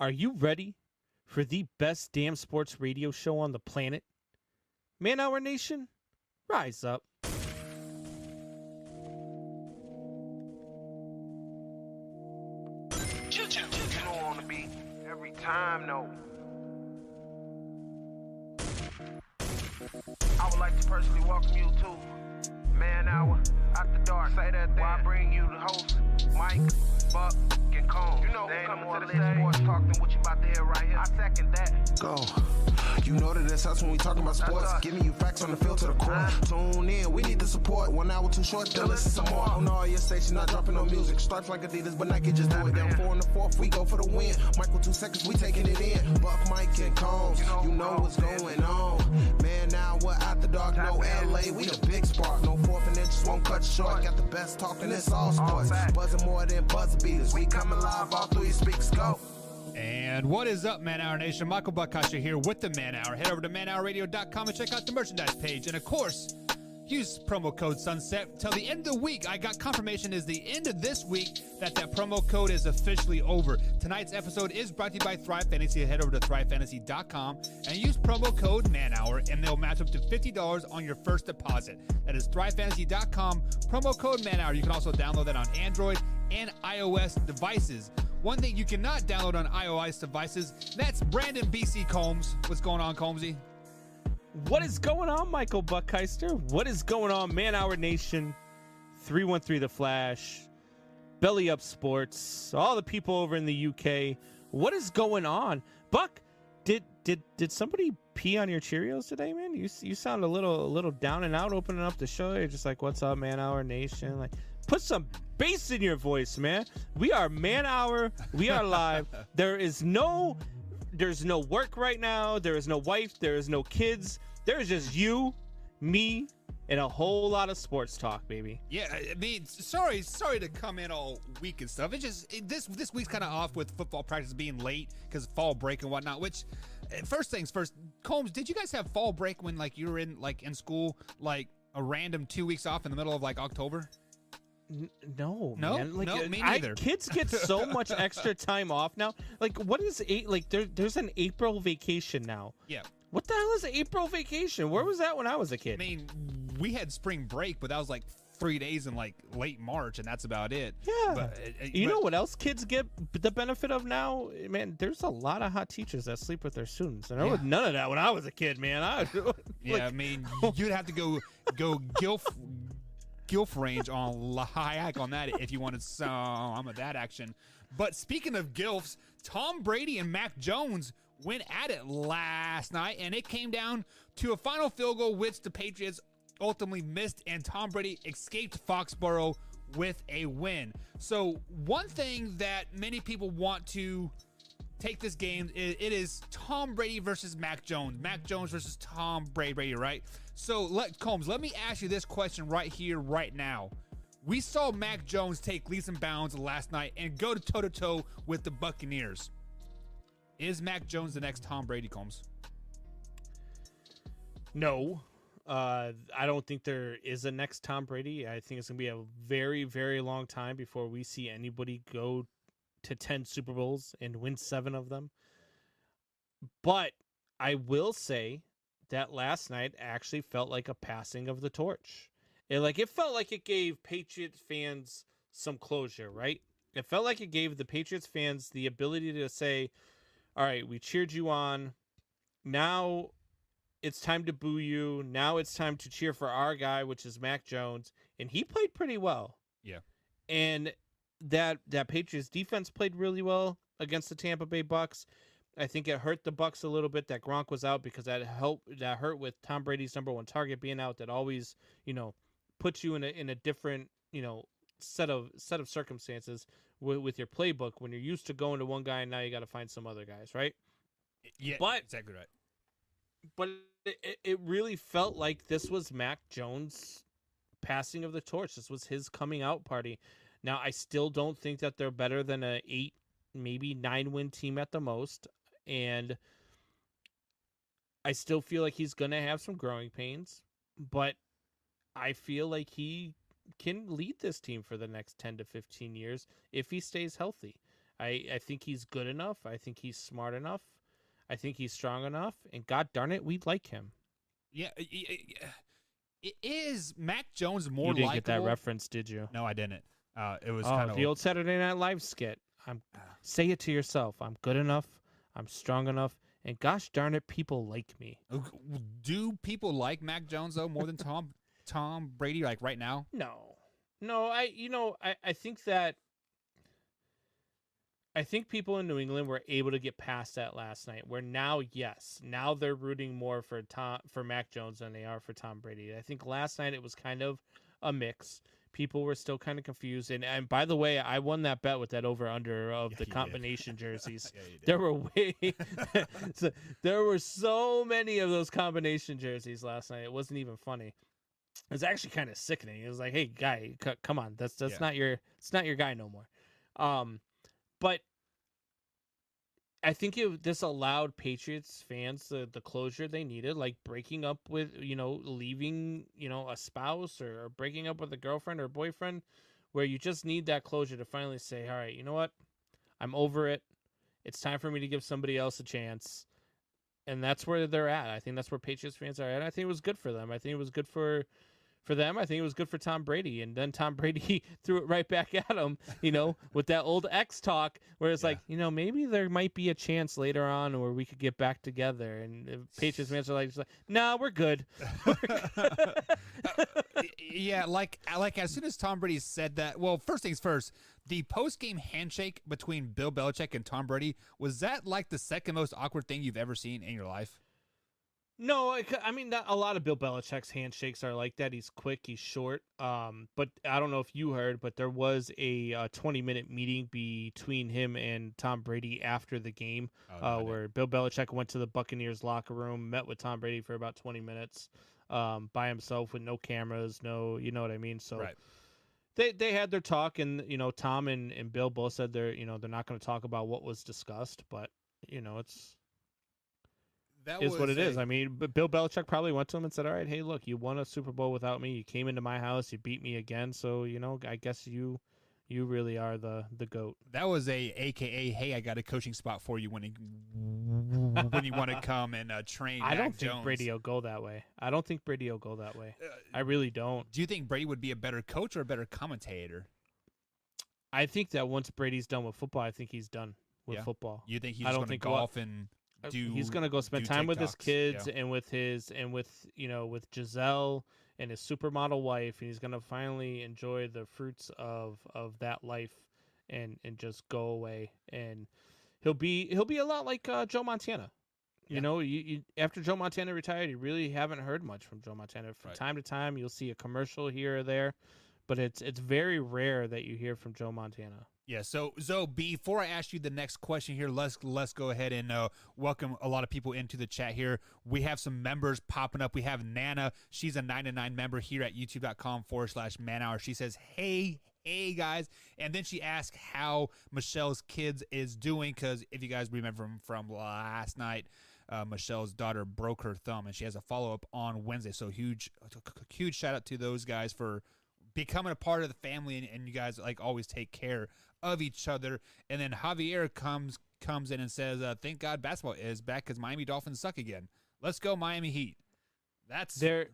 Are you ready for the best damn sports radio show on the planet? Man Hour Nation, rise up. You know on the beat every time, no. I would like to personally welcome you to Man Hour After Dark. Say that thing. While I bring you the host, Mike, Buck, and Cone. You know who coming to the stage sports talk than what you about to hear right here. I second that. Go. You know that it's us when we talking about sports. Giving you facts on the field to the core. Tune in, we need the support. 1 hour too short, then listen some more. On all your stations, not dropping no music. Stripes like Adidas, but Nike just do it. Down 4 in the 4th, we go for the win. Michael 2 seconds, we taking it in. Buck, Mike, and Combs, you know what's going on. Man, now we're After Dark, no LA, we the big spark. No 4th and inches won't cut you short. Got the best talking, it's all sports. Buzzing more than buzzer beaters. We coming live all through your speakers, go. And what is up, Man Hour Nation? Michael Buckasha here with the Man Hour. Head over to manhourradio.com and check out the merchandise page. And of course, use promo code SUNSET till the end of the week. I got confirmation is the end of this week that promo code is officially over. Tonight's episode is brought to you by Thrive Fantasy. Head over to thrivefantasy.com and use promo code MANHOUR and they'll match up to $50 on your first deposit. That is thrivefantasy.com, promo code MANHOUR. You can also download that on Android and iOS devices. One thing you cannot download on iOS devices, that's Brandon BC Combs. What's going on, Combsy? What is going on, Michael Buckheister? What is going on, Man Hour Nation? 313 The Flash, Belly Up Sports, all the people over in the UK. What is going on? Buck, did somebody pee on your Cheerios today, man? You sound a little down and out opening up the show. You're just like, what's up, Man Hour Nation? Like, put some bass in your voice, man. We are Man Hour. We are live. There's no work right now. There is no wife. There is no kids. There is just you, me, and a whole lot of sports talk, baby. Yeah, I mean, sorry to come in all week and stuff. It's just this week's kind of off with football practice being late because fall break and whatnot. Which, first things first, Combs, did you guys have fall break when like you were in school, like a random 2 weeks off in the middle of like October? No, no, man. Like, no, me neither. Kids get so much extra time off now. Like, what is there's an April vacation now. Yeah. What the hell is an April vacation? Where was that when I was a kid? I mean, we had spring break, but that was like 3 days in like late March, and that's about it. Yeah. But, you know what else kids get the benefit of now? Man, there's a lot of hot teachers that sleep with their students, and there was none of that when I was a kid, man. I mean, you'd have to go gilf range on high hike on that if you wanted some of that action. But speaking of gilfs, Tom Brady and Mac Jones went at it last night, and it came down to a final field goal, which the Patriots ultimately missed, and Tom Brady escaped Foxborough with a win. So one thing that many people want to take this game, it is Tom Brady versus Mac Jones. Mac Jones versus Tom Brady, right? So, Combs, let me ask you this question right here, right now. We saw Mac Jones take leaps and bounds last night and go toe-to-toe with the Buccaneers. Is Mac Jones the next Tom Brady, Combs? No. I don't think there is a next Tom Brady. I think it's going to be a very, very long time before we see anybody go to 10 Super Bowls and win 7 of them. But I will say that last night actually felt like a passing of the torch. It felt like it gave Patriots fans some closure, right? It felt like it gave the Patriots fans the ability to say, all right, we cheered you on. Now it's time to boo you. Now it's time to cheer for our guy, which is Mac Jones. And he played pretty well. Yeah. And that Patriots defense played really well against the Tampa Bay Bucks. I think it hurt the Bucks a little bit that Gronk was out because that hurt with Tom Brady's number one target being out. That always, puts you in a different, set of circumstances with your playbook when you're used to going to one guy and now you got to find some other guys, right? Yeah, but exactly right. But it really felt like this was Mac Jones' passing of the torch. This was his coming out party. Now, I still don't think that they're better than a 8, maybe 9-win team at the most. And I still feel like he's going to have some growing pains. But I feel like he can lead this team for the next 10 to 15 years if he stays healthy. I think he's good enough. I think he's smart enough. I think he's strong enough. And God darn it, we like him. Yeah. Is Mac Jones more You didn't likable? get that reference, did you? No, I didn't. It was kind of the old Saturday Night Live skit. Say it to yourself. I'm good enough. I'm strong enough. And gosh darn it, people like me. Do people like Mac Jones though more than Tom Brady like right now? No. I think that people in New England were able to get past that last night. Where now they're rooting more for Mac Jones than they are for Tom Brady. I think last night it was kind of a mix. People were still kind of confused. And by the way, I won that bet with that over-under of the combination jerseys. There were there were so many of those combination jerseys last night. It wasn't even funny. It was actually kind of sickening. It was like, hey, guy, come on. That's not your guy no more. But I think this allowed Patriots fans the closure they needed, like breaking up with, leaving, a spouse or breaking up with a girlfriend or boyfriend, where you just need that closure to finally say, all right, you know what? I'm over it. It's time for me to give somebody else a chance. And that's where they're at. I think that's where Patriots fans are at. I think it was good for them. I think it was good for them. I think it was good for Tom Brady. And then Tom Brady threw it right back at him, with that old X talk where it's like, maybe there might be a chance later on where we could get back together. And the Patriots fans are like, nah, we're good. Yeah, like as soon as Tom Brady said that, well, first things first, the post-game handshake between Bill Belichick and Tom Brady, was that like the second most awkward thing you've ever seen in your life? No, I mean, a lot of Bill Belichick's handshakes are like that. He's quick, he's short. But I don't know if you heard, but there was a 20-minute meeting between him and Tom Brady after the game, where Bill Belichick went to the Buccaneers locker room, met with Tom Brady for about 20 minutes by himself with no cameras, no, you know what I mean? So they had their talk, and, Tom and Bill both said they're not going to talk about what was discussed, but, it's... That is what it is. I mean, but Bill Belichick probably went to him and said, all right, hey, look, you won a Super Bowl without me. You came into my house. You beat me again. So, I guess you really are the GOAT. That was AKA, hey, I got a coaching spot for you when you want to come and train I don't Mac think Jones. Brady will go that way. I really don't. Do you think Brady would be a better coach or a better commentator? I think that once Brady's done with football, I think he's done with football. You think he's going to golf and... He's gonna go spend time with his kids and with Giselle and his supermodel wife, and he's gonna finally enjoy the fruits of that life and just go away. And he'll be a lot like Joe Montana. You after Joe Montana retired, you really haven't heard much from Joe Montana. From time to time, you'll see a commercial here or there, but it's very rare that you hear from Joe Montana. Yeah, so before I ask you the next question here, let's go ahead and welcome a lot of people into the chat here. We have some members popping up. We have Nana. She's a 9-9 member here at youtube.com/manhour. She says, hey guys. And then she asks how Michelle's kids is doing, because if you guys remember from last night, Michelle's daughter broke her thumb, and she has a follow-up on Wednesday. So huge shout out to those guys for becoming a part of the family, and you guys always take care of each other. And then Javier comes in and says, thank God basketball is back because Miami Dolphins suck again. Let's go Miami Heat. That's there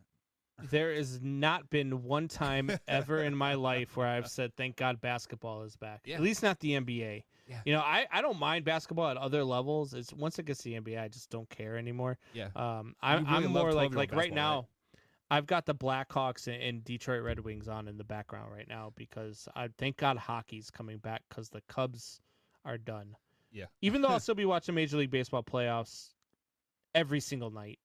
has not been one time ever in my life where I've said thank God basketball is back. At least not the NBA. I don't mind basketball at other levels. It's once it gets to the NBA, I just don't care anymore. I'm more like right now, right? I've got the Blackhawks and Detroit Red Wings on in the background right now because I thank God hockey's coming back because the Cubs are done. Yeah. Even though I'll still be watching Major League Baseball playoffs every single night.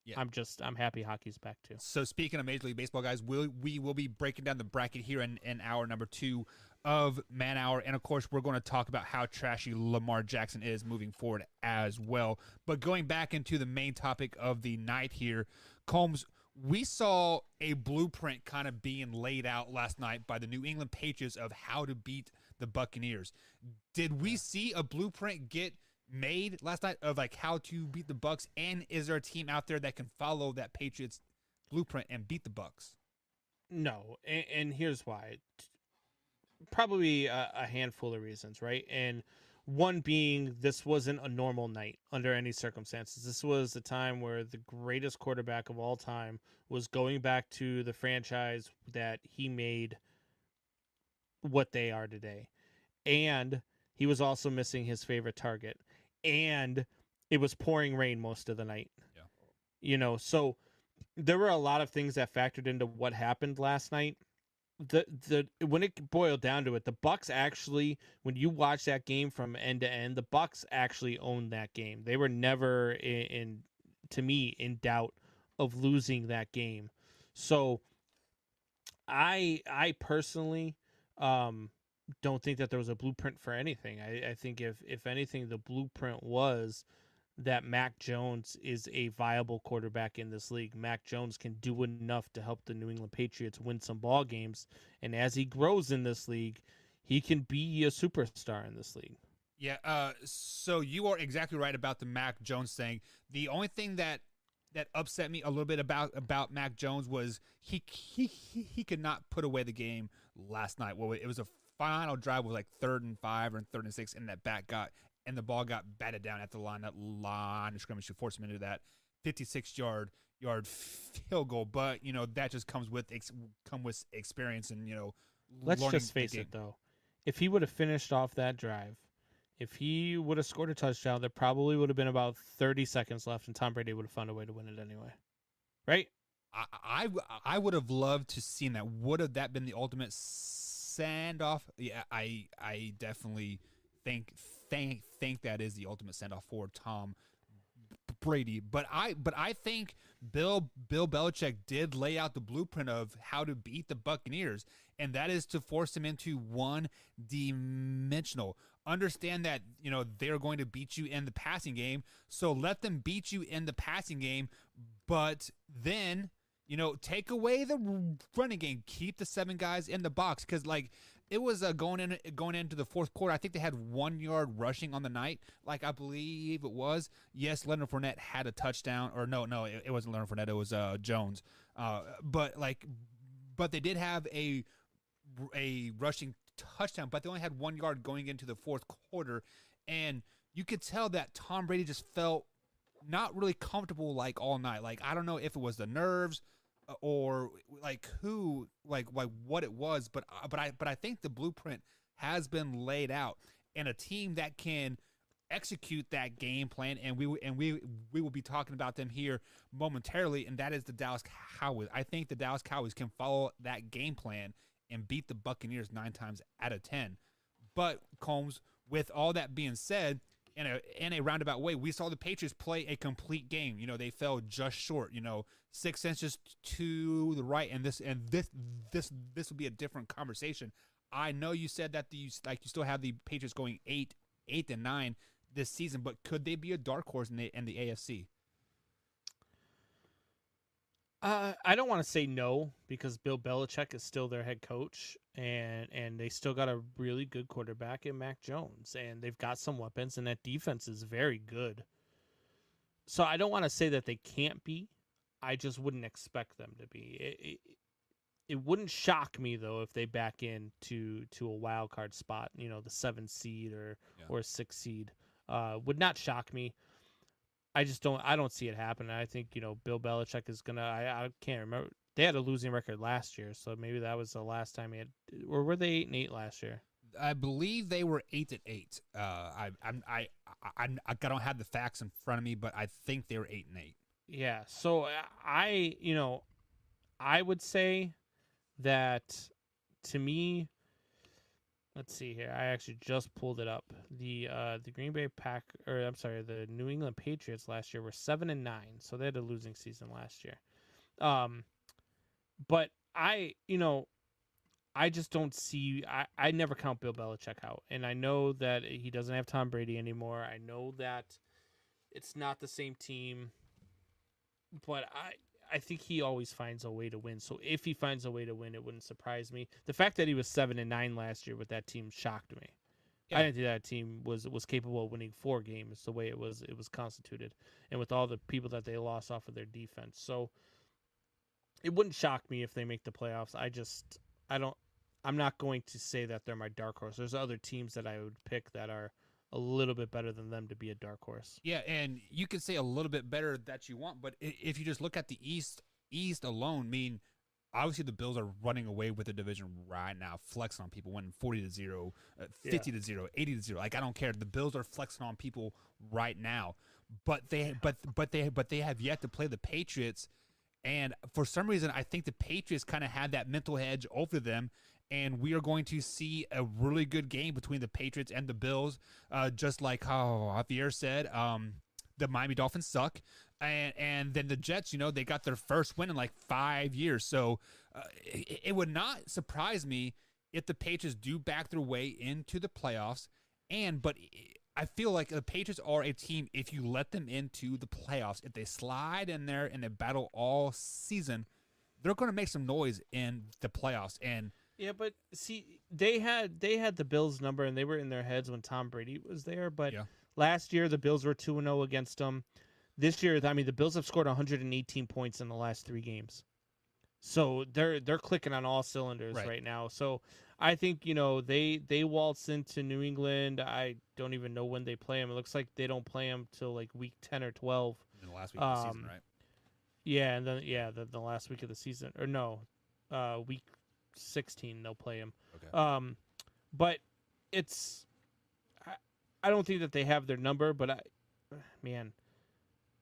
Yeah. I'm happy hockey's back too. So speaking of Major League Baseball, guys, we will be breaking down the bracket here in hour number 2 of Man Hour. And of course, we're going to talk about how trashy Lamar Jackson is moving forward as well. But going back into the main topic of the night here, Combs, we saw a blueprint kind of being laid out last night by the New England Patriots of how to beat the Buccaneers. Did we see a blueprint get made last night of how to beat the Bucs? And is there a team out there that can follow that Patriots blueprint and beat the Bucs? No, and here's why. probably a handful of reasons, right? And one being this wasn't a normal night under any circumstances. This was the time where the greatest quarterback of all time was going back to the franchise that he made what they are today. And he was also missing his favorite target. And it was pouring rain most of the night. Yeah. You know, so there were a lot of things that factored into what happened last night. The when it boiled down to it, the Bucks actually, when you watch that game from end to end, the Bucks actually owned that game. They were never to me in doubt of losing that game. So I personally don't think that there was a blueprint for anything. I think if anything, the blueprint was that Mac Jones is a viable quarterback in this league. Mac Jones can do enough to help the New England Patriots win some ball games, and as he grows in this league, he can be a superstar in this league. Yeah, so you are exactly right about the Mac Jones thing. The only thing that upset me a little bit about Mac Jones was he could not put away the game last night. Well, it was a final drive with like 3rd and 5 or 3rd and 6, and the ball got batted down at the line of scrimmage to force him into that 56-yard field goal. But that just comes with experience and Let's learning just face the game. it, though. If he would have finished off that drive, if he would have scored a touchdown, there probably would have been about 30 seconds left, and Tom Brady would have found a way to win it anyway. Right? I would have loved to seen that. Would have that been the ultimate send off? Yeah, I definitely think that is the ultimate send off for Tom Brady. But I think Bill Belichick did lay out the blueprint of how to beat the Buccaneers, and that is to force them into one-dimensional. Understand that they're going to beat you in the passing game, so let them beat you in the passing game, but then take away the running game, keep the 7 guys in the box, because it was going into the fourth quarter. I think they had 1 yard rushing on the night. I believe it was. Yes, Leonard Fournette had a touchdown, or no, it wasn't Leonard Fournette. It was Jones. But they did have a rushing touchdown, but they only had 1 yard going into the fourth quarter, and you could tell that Tom Brady just felt not really comfortable all night. I don't know if it was the nerves or what it was, but I think the blueprint has been laid out, and a team that can execute that game plan, and we will be talking about them here momentarily, and that is the Dallas Cowboys. I think the Dallas Cowboys can follow that game plan and beat the Buccaneers 9 times out of 10. But Combs, with all that being said, in a roundabout way, we saw the Patriots play a complete game. they fell just short. 6 inches to the right, and this will be a different conversation. I know you said that you still have the Patriots going 8-9 this season, but could they be a dark horse in the AFC? I don't want to say no, because Bill Belichick is still their head coach, and they still got a really good quarterback in Mac Jones, and they've got some weapons, and that defense is very good. So I don't want to say that they can't be. I just wouldn't expect them to be. It wouldn't shock me, though, if they back into a wild card spot, the 7th seed or 6th seed. Would not shock me. I don't see it happening. I think, Bill Belichick is going to, I can't remember. They had a losing record last year, so maybe that was the last time he had, or were they 8-8 last year? I believe they were 8-8. I don't have the facts in front of me, but I think they were 8-8. Yeah. So I would say that, to me, let's see here. I actually just pulled it up. The Green Bay the New England Patriots last year were 7-9, so they had a losing season last year. But I just don't see. I never count Bill Belichick out, and I know that he doesn't have Tom Brady anymore. I know that it's not the same team, but I think he always finds a way to win. So if he finds a way to win, it wouldn't surprise me. The fact that he was 7-9 last year with that team shocked me. Yeah. I didn't think that team was capable of winning 4 games the way it was constituted, and with all the people that they lost off of their defense. So it wouldn't shock me if they make the playoffs. I'm not going to say that they're my dark horse. There's other teams that I would pick that are a little bit better than them to be a dark horse. Yeah, and you can say a little bit better that you want, but if you just look at the East alone, I mean, obviously the Bills are running away with the division right now, flexing on people, winning 40-0, 50-0, 80-0. Like I don't care. The Bills are flexing on people right now, but they have yet to play the Patriots, and for some reason I think the Patriots kind of had that mental edge over them. And we are going to see a really good game between the Patriots and the Bills, just like how Javier said. The Miami Dolphins suck, and then the Jets, they got their first win in like 5 years. So it would not surprise me if the Patriots do back their way into the playoffs. But I feel like the Patriots are a team, if you let them into the playoffs, if they slide in there and they battle all season, they're going to make some noise in the playoffs. And yeah, but see, they had the Bills number, and they were in their heads when Tom Brady was there. But last year, the Bills were 2-0 against them. This year, I mean, the Bills have scored 118 points in the last 3 games. So they're clicking on all cylinders right now. So I think, they waltz into New England. I don't even know when they play them. It looks like they don't play them till like week 10 or 12. In the last week of the season, right? Yeah, and then the last week of the season. Or no, week 16 they'll play him. Okay. But I don't think that they have their number, but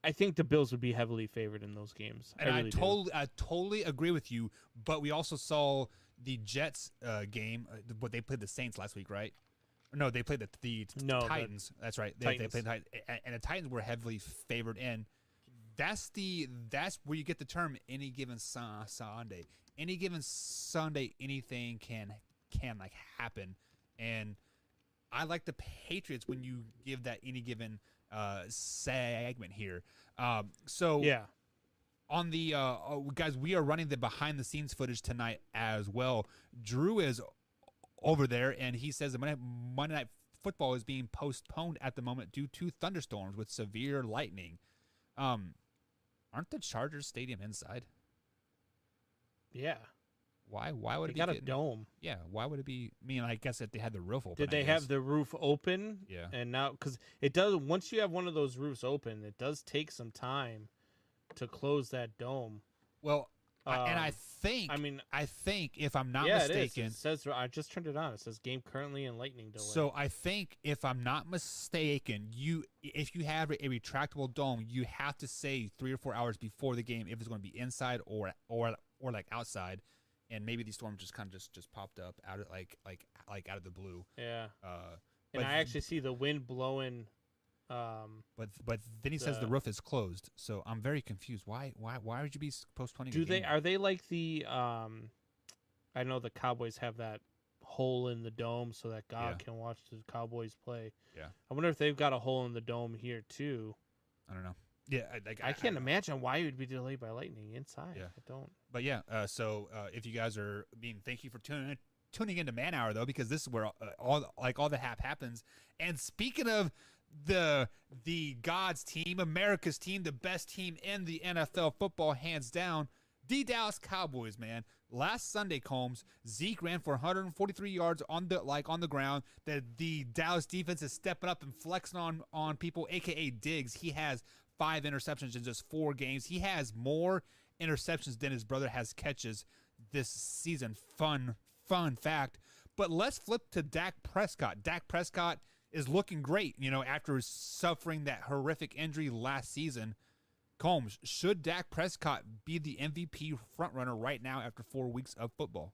I think the Bills would be heavily favored in those games. And I totally agree with you, but we also saw the Jets game, but they played the Saints last week, right? No, they played the Titans. That's right. They played the Titans, and the Titans were heavily favored in. That's where you get the term any given Sunday. Any given Sunday, anything can like happen, and I like the Patriots when you give that any given segment here. So yeah, on the guys, we are running the behind the scenes footage tonight as well. Drew is over there, and he says that Monday Night Football is being postponed at the moment due to thunderstorms with severe lightning. Aren't the Chargers stadium inside? Yeah. Why would it be? They got a dome. Yeah. Why would it be? I mean, I guess if they had the roof open. Did they have the roof open? Yeah. And now, because it does, once you have one of those roofs open, it does take some time to close that dome. Well, I think if I'm not mistaken, it says, I just turned it on. It says game currently in lightning delay. So I think if I'm not mistaken, if you have a retractable dome, you have to say 3 or 4 hours before the game if it's going to be inside or like outside, and maybe these storms just kind of just popped up out of like out of the blue. Yeah. And I actually see the wind blowing. But then he says the roof is closed, so I'm very confused. Why would you be postponing? Are they like the I know the Cowboys have that hole in the dome so that God can watch the Cowboys play. Yeah. I wonder if they've got a hole in the dome here too. I don't know. Yeah, I can't imagine why it would be delayed by lightning inside. Yeah. I don't. But yeah, so if you guys are thank you for tuning into Man Hour though, because this is where all the happens. And speaking of the God's team, America's team, the best team in the NFL football, hands down, the Dallas Cowboys, man. Last Sunday, Combs, Zeke ran for 143 yards on the ground. The Dallas defense is stepping up and flexing on people, aka Diggs. He has 5 interceptions in just 4 games. He has more interceptions than his brother has catches this season. Fun fact. But let's flip to Dak Prescott. Dak Prescott is looking great, after suffering that horrific injury last season. Combs, should Dak Prescott be the MVP frontrunner right now after 4 weeks of football?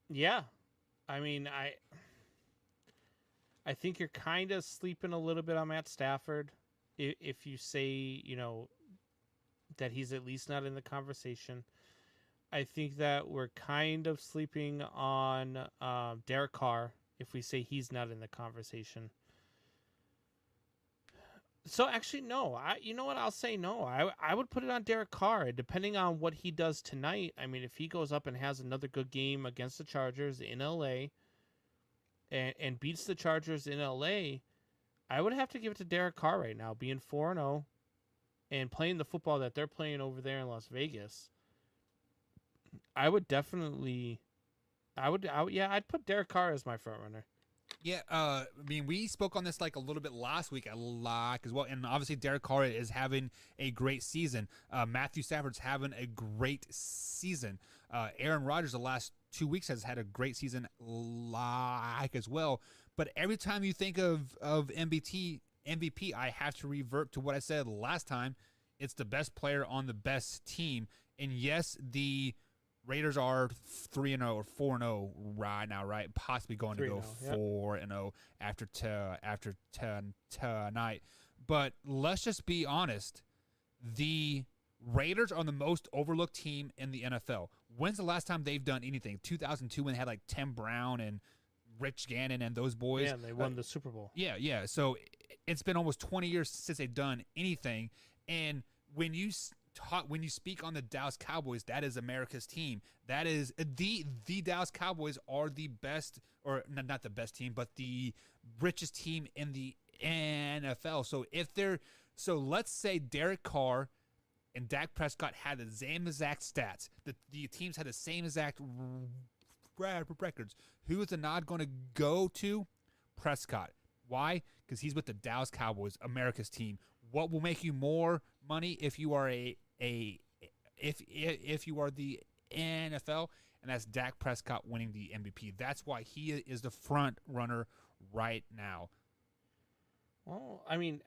Yeah. I mean, I think you're kind of sleeping a little bit on Matt Stafford if you say, that he's at least not in the conversation. I think that we're kind of sleeping on Derek Carr if we say he's not in the conversation. So actually, no. You know what? I'll say no. I would put it on Derek Carr, depending on what he does tonight. I mean, if he goes up and has another good game against the Chargers in LA and beats the Chargers in LA, I would have to give it to Derek Carr right now, being 4-0 and playing the football that they're playing over there in Las Vegas. I would definitely, yeah, I'd put Derek Carr as my front runner. Yeah, I mean, we spoke on this like a little bit last week, a lot as well, and obviously Derek Carr is having a great season. Matthew Stafford's having a great season. Aaron Rodgers the last 2 weeks has had a great season, like as well. But every time you think of MVP, I have to revert to what I said last time. It's the best player on the best team, and yes, the Raiders are 3-0 or 4-0 right now, right? Possibly going to go 4-0 after tonight. But let's just be honest. The Raiders are the most overlooked team in the NFL. When's the last time they've done anything? 2002 when they had like Tim Brown and Rich Gannon and those boys. Yeah, and they won the Super Bowl. Yeah. So it's been almost 20 years since they've done anything. And when you speak on the Dallas Cowboys, that is America's team. That is the Dallas Cowboys are the best, or not the best team, but the richest team in the NFL. So let's say Derek Carr and Dak Prescott had the same exact stats. The teams had the same exact records. Who is the nod going to go to? Prescott. Why? Because he's with the Dallas Cowboys, America's team. What will make you more money if you are if you are the NFL? And that's Dak Prescott winning the MVP. That's why he is the front runner right now. Well, I mean,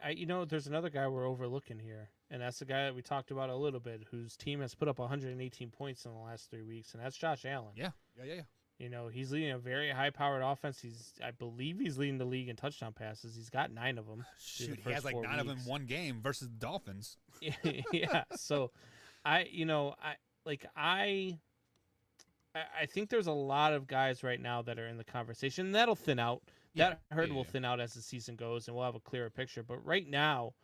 there's another guy we're overlooking here, and that's the guy that we talked about a little bit, whose team has put up 118 points in the last 3 weeks, and that's Josh Allen. Yeah. He's leading a very high-powered offense. I believe he's leading the league in touchdown passes. He's got 9 of them. Shoot, he has like 9 of them in one game versus the Dolphins. Yeah. So, I think there's a lot of guys right now that are in the conversation. And that'll thin out. That herd will thin out as the season goes, and we'll have a clearer picture. But right now,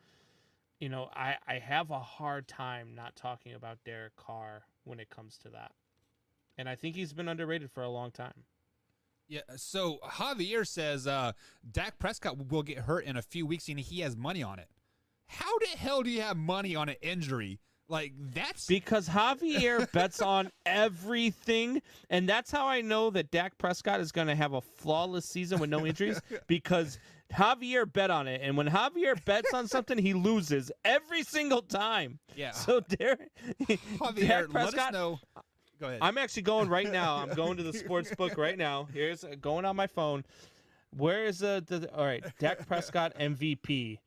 I have a hard time not talking about Derek Carr when it comes to that. And I think he's been underrated for a long time. Yeah, so Javier says Dak Prescott will get hurt in a few weeks and he has money on it. How the hell do you have money on an injury? Like, that's... Because Javier bets on everything, and that's how I know that Dak Prescott is going to have a flawless season with no injuries, because Javier bet on it, and when Javier bets on something, he loses every single time. Yeah. So Dak Javier, Prescott, let us know. Go ahead. I'm actually going right now. I'm going to the sports book right now. Here's going on my phone. Where is all right, Dak Prescott MVP.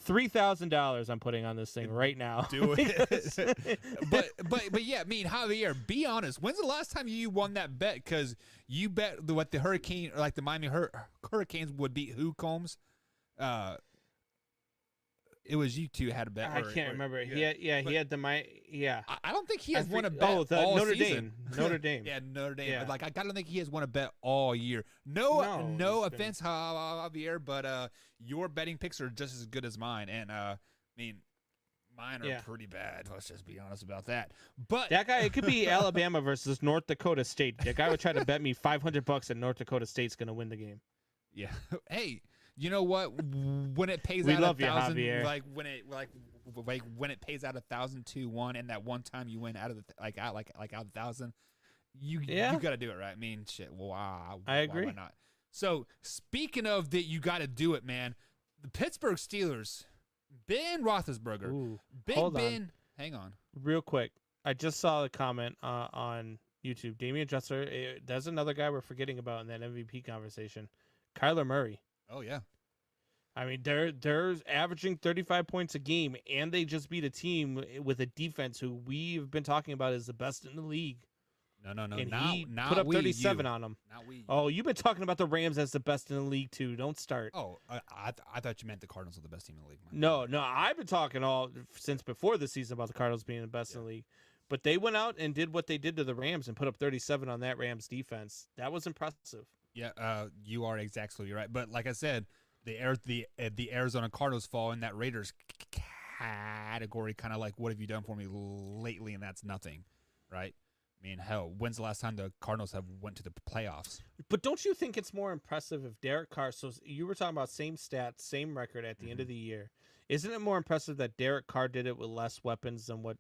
$3,000 I'm putting on this thing right now. Do it. but yeah, I mean, Javier, be honest. When's the last time you won that bet? Because you bet what the Hurricane, or like the Miami Hurricanes would beat who, Combs? It was you two had a bet. I can't remember. Yeah. He had the yeah. I don't think he has won a bet all Notre season. Dame. Notre Dame. Yeah, Notre Dame. Yeah. But I don't think he has won a bet all year. No offense, Javier, but your betting picks are just as good as mine, and I mean, mine are pretty bad. Let's just be honest about that. But that guy, it could be Alabama versus North Dakota State. That guy would try to bet me $500 that North Dakota State's going to win the game. Yeah. Hey. You know what? When it pays we out love 1,000, you, Javier. like when it pays out 1,000-1, and that one time you win out of the out 1,000, you got to do it, right? I mean, shit. Wow. I agree. Why not? So speaking of that, you got to do it, man. The Pittsburgh Steelers, Ben Roethlisberger, Ooh, Big hold Ben. on. Hang on, real quick. I just saw the comment on YouTube. Damian Dresser. There's another guy we're forgetting about in that MVP conversation. Kyler Murray. Oh yeah, I mean they're averaging 35 points a game, and they just beat a team with a defense who we've been talking about as the best in the league. No. And he not put up we, 37 you. on them. Not we. Oh, you've been talking about the Rams as the best in the league too. Don't start. Oh, I thought you meant the Cardinals are the best team in the league. No, I've been talking all since before the season about the Cardinals being the best in the league. But they went out and did what they did to the Rams and put up 37 on that Rams defense. That was impressive. Yeah, you are exactly right. But like I said, the Arizona Cardinals fall in that Raiders category, kind of like, what have you done for me lately? And that's nothing, right? I mean, hell, when's the last time the Cardinals have went to the playoffs? But don't you think it's more impressive if Derek Carr, so you were talking about same stats, same record at the end of the year. Isn't it more impressive that Derek Carr did it with less weapons than what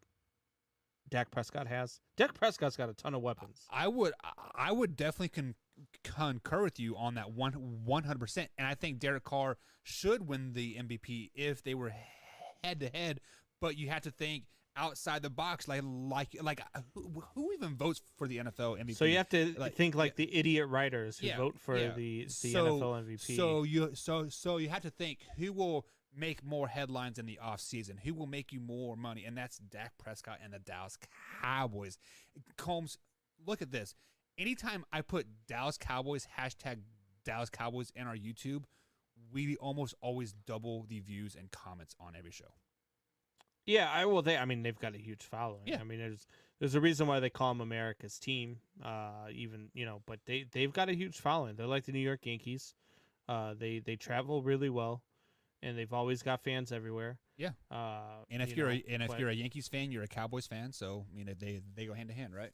Dak Prescott has. Dak Prescott's got a ton of weapons. I would definitely concur with you on that 100%. And I think Derek Carr should win the MVP if they were head to head. But you have to think outside the box, like who even votes for the NFL MVP? So you have to think like the idiot writers who vote for the NFL MVP. So you have to think who will make more headlines in the offseason, who will make you more money, and that's Dak Prescott and the Dallas Cowboys. Combs, look at this. Anytime I put Dallas Cowboys, hashtag Dallas Cowboys in our YouTube, we almost always double the views and comments on every show. Yeah, they've got a huge following. Yeah. I mean, there's a reason why they call them America's team. But they've got a huge following. They're like the New York Yankees. They travel really well, and they've always got fans everywhere. Yeah. And if you're a Yankees fan, you're a Cowboys fan. So I mean, they go hand to hand, right?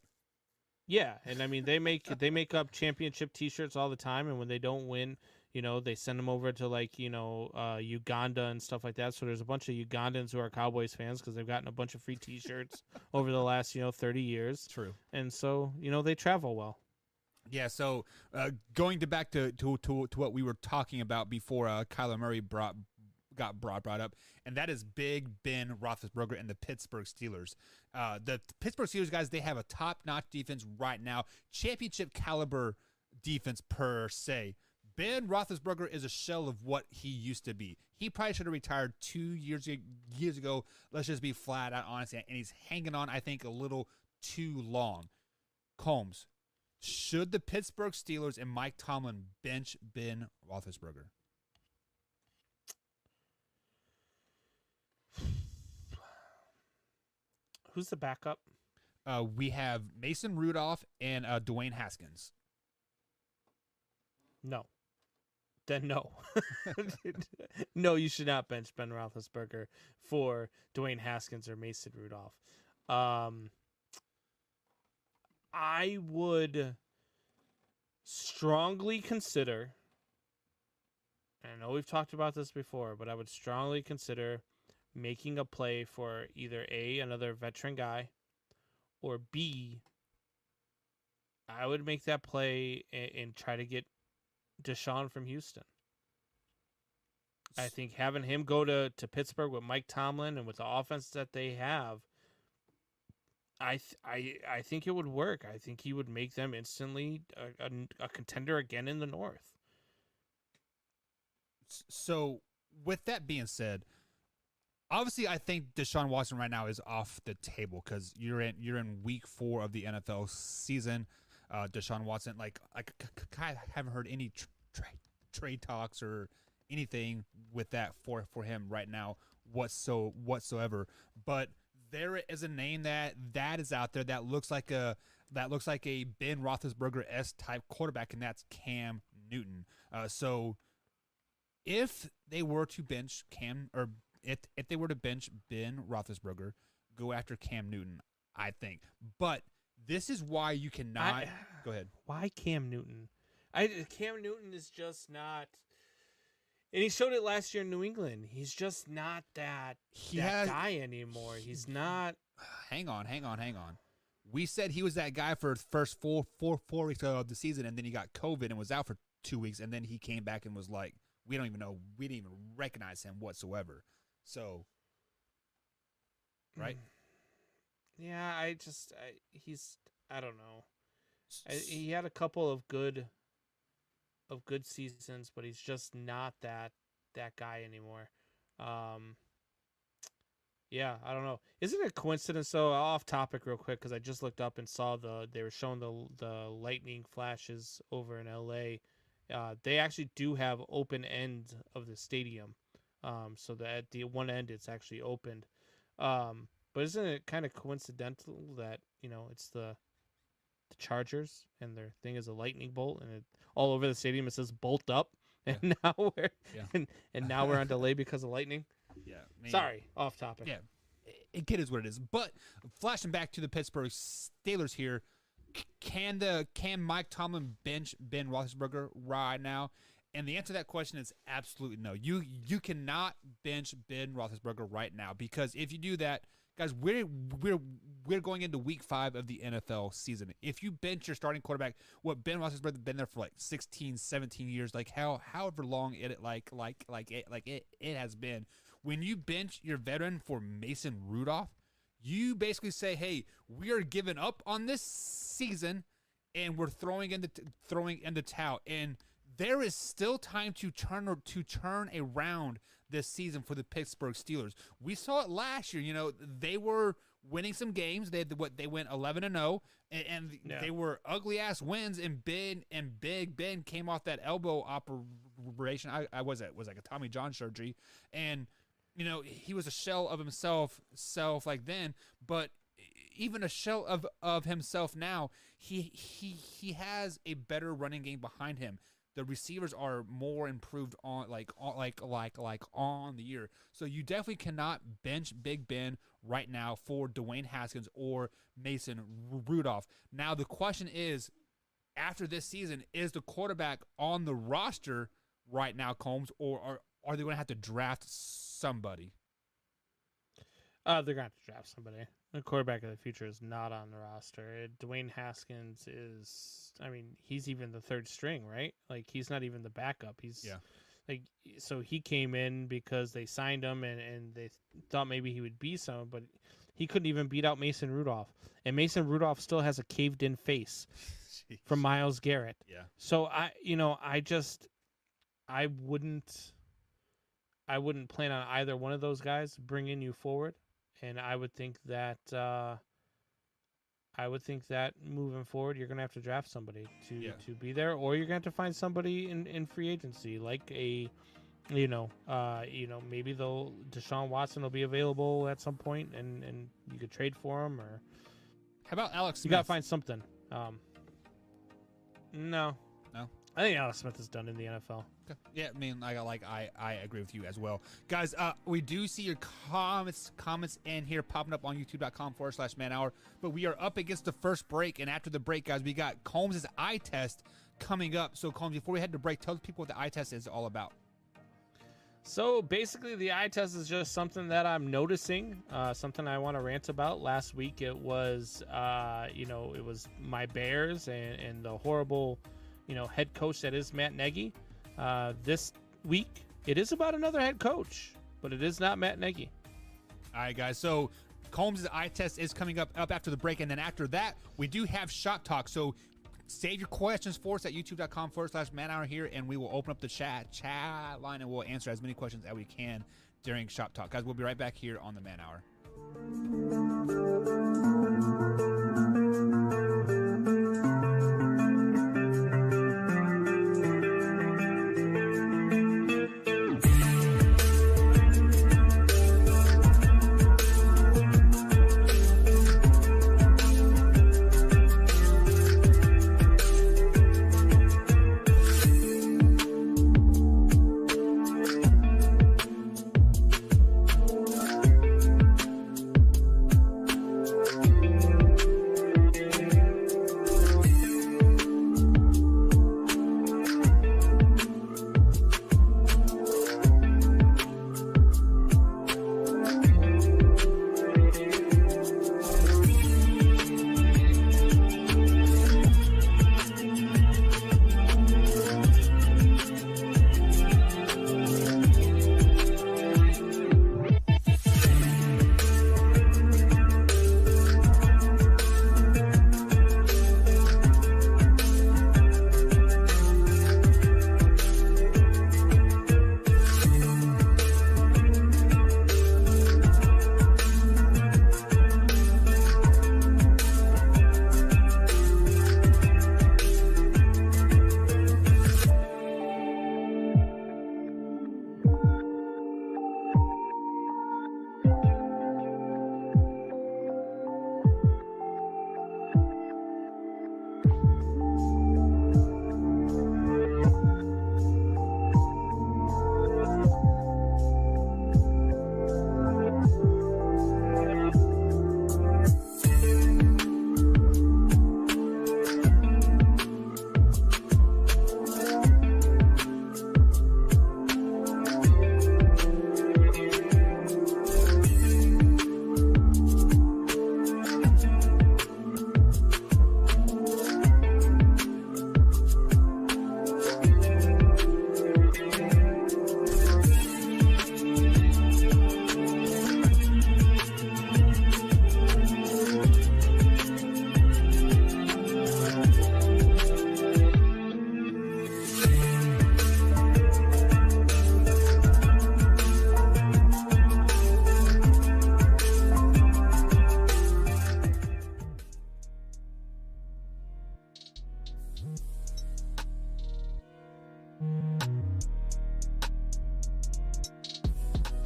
Yeah, and I mean they make up championship T-shirts all the time, and when they don't win, they send them over to Uganda and stuff like that. So there's a bunch of Ugandans who are Cowboys fans because they've gotten a bunch of free T-shirts over the last 30 years. True. And so they travel well. Yeah. So going back to what we were talking about before, Kyler Murray got brought up, and that is Big Ben Roethlisberger and the Pittsburgh Steelers. The Pittsburgh Steelers, guys, they have a top-notch defense right now, championship caliber defense per se. Ben Roethlisberger is a shell of what he used to be. He probably should have retired 2 years ago. Let's just be flat out honest, and he's hanging on, I think, a little too long. Combs, should the Pittsburgh Steelers and Mike Tomlin bench Ben Roethlisberger? Who's the backup? We have Mason Rudolph and Dwayne Haskins. No. Then no. No, you should not bench Ben Roethlisberger for Dwayne Haskins or Mason Rudolph. I would strongly consider, and I know we've talked about this before, but I would strongly consider making a play for either A, another veteran guy, or B, I would make that play and try to get Deshaun from Houston. I think having him go to Pittsburgh with Mike Tomlin and with the offense that they have, I think it would work. I think he would make them instantly a contender again in the North. So, with that being said, obviously, I think Deshaun Watson right now is off the table because you're in week 4 of the NFL season. Deshaun Watson, I haven't heard any trade talks or anything with that for him right now whatsoever. But there is a name that is out there that looks like a Ben Roethlisberger-esque type quarterback, and that's Cam Newton. So if they were to bench if they were to bench Ben Roethlisberger, go after Cam Newton, I think. But this is why you cannot. Go ahead. Why Cam Newton? Cam Newton is just not. And he showed it last year in New England. He's just not that guy anymore. He's not. Hang on. We said he was that guy for the first four weeks of the season, and then he got COVID and was out for 2 weeks, and then he came back and was like, we don't even know. We didn't even recognize him whatsoever. So, right? Yeah, I don't know. He had a couple of good seasons, but he's just not that guy anymore. Yeah, I don't know. Isn't it a coincidence though? Off topic real quick, because I just looked up and saw they were showing the lightning flashes over in LA. They actually do have open end of the stadium. So that at the one end it's actually opened. But isn't it kind of coincidental that, it's the Chargers and their thing is a lightning bolt, and all over the stadium it says bolt up, and now we're on delay because of lightning. Yeah. Sorry, off topic. Yeah. It is what it is. But flashing back to the Pittsburgh Steelers here, can Mike Tomlin bench Ben Roethlisberger right now? And the answer to that question is absolutely no. You cannot bench Ben Roethlisberger right now, because if you do that, Guys, we're going into week 5 of the NFL season. If you bench your starting quarterback, what Ben Roethlisberger been there for like 16, 17 years, like however long it has been. When you bench your veteran for Mason Rudolph, you basically say, "Hey, we are giving up on this season, and we're throwing in the towel." And there is still time to turn around this season for the Pittsburgh Steelers. We saw it last year. You know, they were winning some games. They went 11-0, and they were ugly ass wins. And Big Ben came off that elbow operation. I was like a Tommy John surgery, and you know, he was a shell of himself like then, but even a shell of himself now. He has a better running game behind him. The receivers are more improved on on the year. So you definitely cannot bench Big Ben right now for Dwayne Haskins or Mason Rudolph. Now the question is, after this season, is the quarterback on the roster right now, Combs, or are they going to have to draft somebody? They're going to have to draft somebody. The quarterback of the future is not on the roster. Dwayne Haskins is, I mean, he's even the third string, right? Like, he's not even the backup. So he came in because they signed him and they thought maybe he would be someone, but he couldn't even beat out Mason Rudolph. And Mason Rudolph still has a caved-in face from Myles Garrett. Yeah. So I wouldn't plan on either one of those guys bringing you forward. And I would think that moving forward, you're going to have to draft somebody to be there, or you're going to have to find somebody in free agency, like maybe Deshaun Watson will be available at some point, and you could trade for him, or how about Alex Smith? You got to find something. No. I think Alex Smith is done in the NFL. Okay. Yeah, I mean, I agree with you as well, guys. We do see your comments in here popping up on YouTube.com/manhour. But we are up against the first break, and after the break, guys, we got Combs' eye test coming up. So, Combs, before we head to break, tell the people what the eye test is all about. So basically, the eye test is just something that I'm noticing, something I want to rant about. Last week, it was, it was my Bears and the horrible, head coach that is Matt Nagy. This week, it is about another head coach, but it is not Matt Nagy. All right, guys. So Combs' eye test is coming up after the break, and then after that, we do have Shot Talk. So save your questions for us at youtube.com/manhour here, and we will open up the chat line, and we'll answer as many questions as we can during Shop Talk. Guys, we'll be right back here on the Man Hour.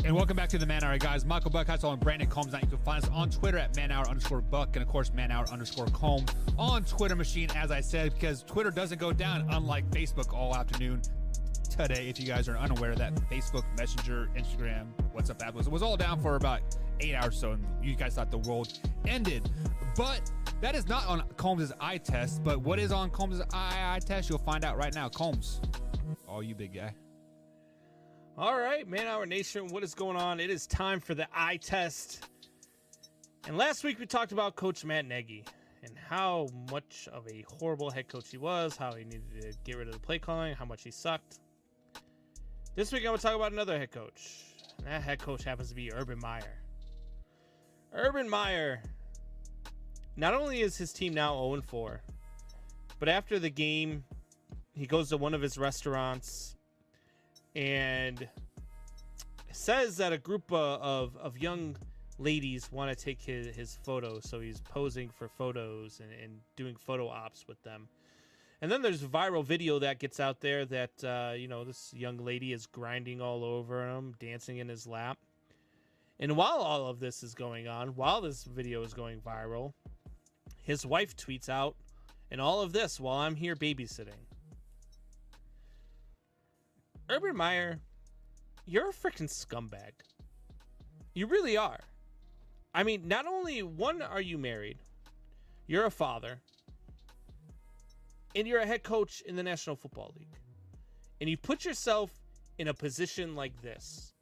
And welcome back to the Man Hour, guys. Michael Buckheisel and Brandon Combs. Now you can find us on Twitter at manhour_buck and, of course, manhour_combs on Twitter machine, as I said, because Twitter doesn't go down, unlike Facebook all afternoon today. If you guys are unaware of that, Facebook, Messenger, Instagram, WhatsApp, app was all down for about 8 hours or so, and you guys thought the world ended. But that is not on Combs' eye test. But what is on Combs' eye test? You'll find out right now. Combs, oh, you big guy. All right, Man Hour Nation, what is going on? It is time for the eye test. And last week we talked about Coach Matt Nagy and how much of a horrible head coach he was, how he needed to get rid of the play calling, how much he sucked. This week I'm going to talk about another head coach. And that head coach happens to be Urban Meyer. Urban Meyer, not only is his team now 0-4, but after the game, he goes to one of his restaurants and says that a group of young ladies want to take his photo, so he's posing for photos and doing photo ops with them. And then there's a viral video that gets out there that this young lady is grinding all over him, dancing in his lap. And while all of this is going on, while this video is going viral, his wife tweets out, "And all of this while I'm here babysitting." Urban Meyer, you're a freaking scumbag. You really are. I mean, not only, one, are you married, you're a father, and you're a head coach in the National Football League. And you put yourself in a position like this.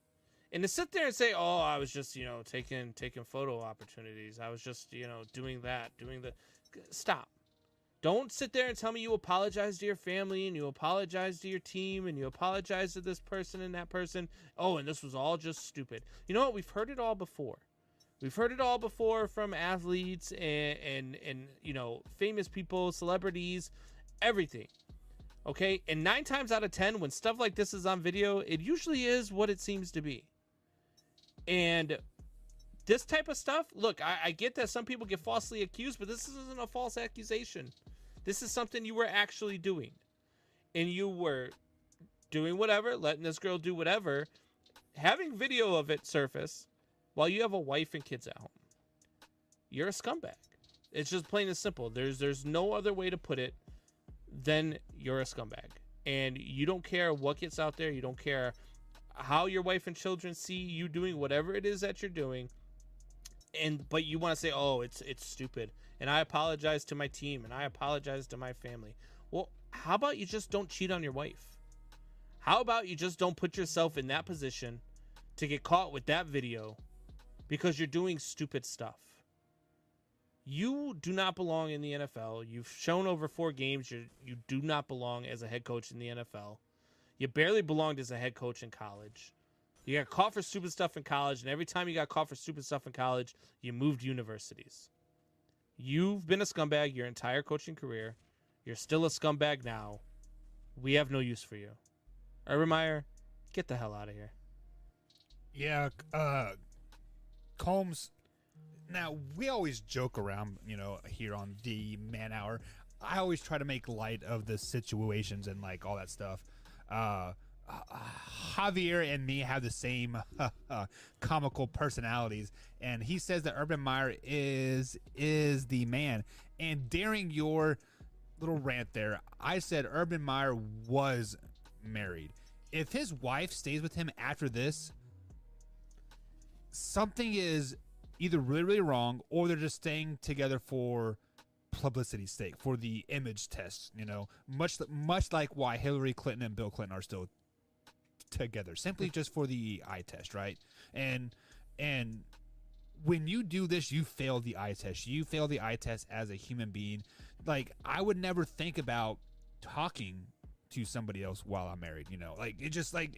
And to sit there and say, "Oh, I was just, taking photo opportunities. I was just, doing that, doing the..." Stop. Don't sit there and tell me you apologize to your family and you apologize to your team and you apologize to this person and that person. Oh, and this was all just stupid. You know what? We've heard it all before. We've heard it all before from athletes and famous people, celebrities, everything. Okay? And 9 times out of 10, when stuff like this is on video, it usually is what it seems to be. And this type of stuff, look, I get that some people get falsely accused, but this isn't a false accusation. This is something you were actually doing. And you were doing whatever, letting this girl do whatever, having video of it surface while you have a wife and kids at home. You're a scumbag. It's just plain and simple. There's no other way to put it than you're a scumbag. And you don't care what gets out there. You don't care how your wife and children see you doing whatever it is that you're doing. But you want to say, "Oh, it's stupid, and I apologize to my team and I apologize to my family." Well, how about you just don't cheat on your wife? How about you just don't put yourself in that position to get caught with that video because you're doing stupid stuff? You do not belong in the NFL. You've shown over 4 games you do not belong as a head coach in the NFL. You barely belonged as a head coach in college. You got caught for stupid stuff in college, and every time you got caught for stupid stuff in college, you moved universities. You've been a scumbag your entire coaching career. You're still a scumbag now. We have no use for you. Urban Meyer, get the hell out of here. Yeah, Combs. Now, we always joke around, here on the Man Hour. I always try to make light of the situations and, all that stuff. Javier and me have the same comical personalities, and he says that Urban Meyer is the man. And during your little rant there, I said Urban Meyer was married. If his wife stays with him after this, something is either really, really wrong, or they're just staying together for publicity's sake, for the image test. Much like why Hillary Clinton and Bill Clinton are still together, simply just for the eye test, right? And when you do this, you fail the eye test. You fail the eye test as a human being. I would never think about talking to somebody else while I'm married. Obviously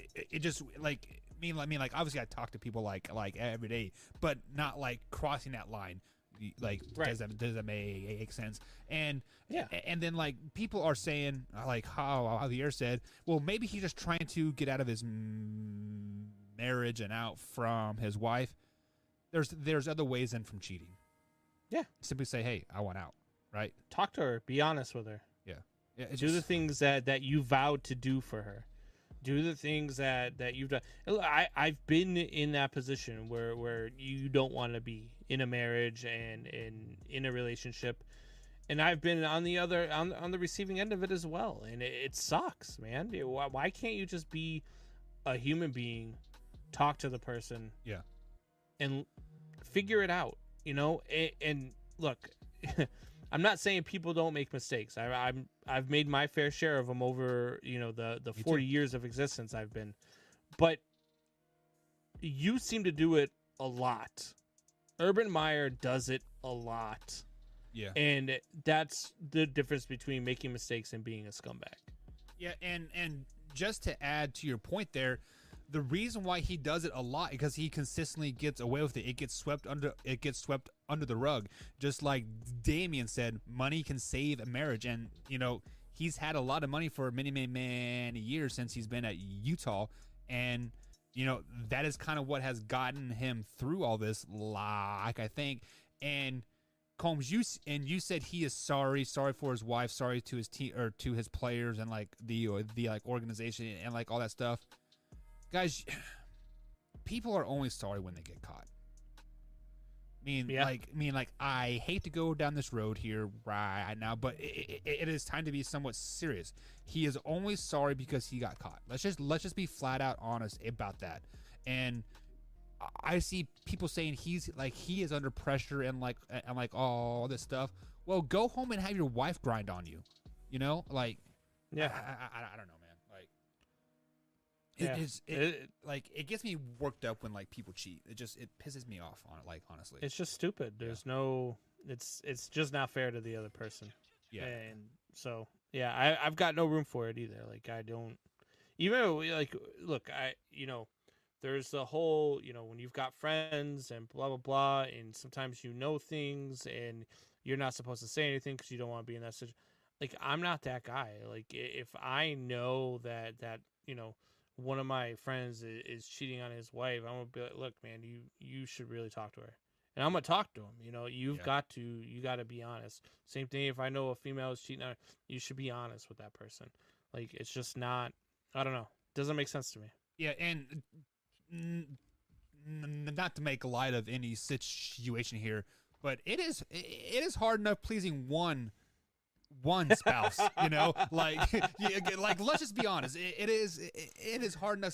I talk to people like every day, but not crossing that line. Right. Does that make sense? And yeah, and then people are saying how Javier said, well, maybe he's just trying to get out of his marriage and out from his wife. There's other ways in from cheating. Yeah, simply say, "Hey, I want out." Right? Talk to her. Be honest with her. Yeah. Do the things that you vowed to do for her. Do the things that you've done. I've been in that position where you don't want to be in a marriage and in a relationship, and I've been on the other on the receiving end of it as well, and it sucks, man. Why can't you just be a human being, talk to the person, Yeah, and figure it out, and look. I'm not saying people don't make mistakes. I've made my fair share of them over the 40 years of existence I've been, but you seem to do it a lot. Urban Meyer does it a lot. yeah, And that's the difference between making mistakes and being a scumbag. yeah. And just to add to your point there, the reason why he does it a lot because he consistently gets away with it. It gets swept under the rug. Just like Damien said, money can save a marriage, and he's had a lot of money for many years since he's been at Utah, and that is kind of what has gotten him through all this. Like I think, and Combs, you said he is sorry for his wife, sorry to his team or to his players, and like the like organization and like all that stuff. Guys, people are only sorry when they get caught. I hate to go down this road here right now, but it is time to be somewhat serious. He is only sorry because he got caught. Let's just be flat out honest about that. And I see people saying he is under pressure and like all this stuff. Well, go home and have your wife grind on you. Yeah. I don't know, man. It gets me worked up when like people cheat. It pisses me off on it. Like honestly, it's just stupid. There's it's just not fair to the other person. Yeah, and so I've got no room for it either. Like I don't even look. There's the whole when you've got friends and blah blah blah, and sometimes things and you're not supposed to say anything because you don't want to be in that situation. Like I'm not that guy. Like if I know that one of my friends is cheating on his wife, I'm gonna be like, look, man, you should really talk to her, and I'm gonna talk to him. You got to be honest. Same thing if I know a female is cheating on her, you should be honest with that person. Like it's just not. I don't know. Doesn't make sense to me. Yeah, and not to make light of any situation here, but it is hard enough pleasing one spouse, like let's just be honest. It is hard enough,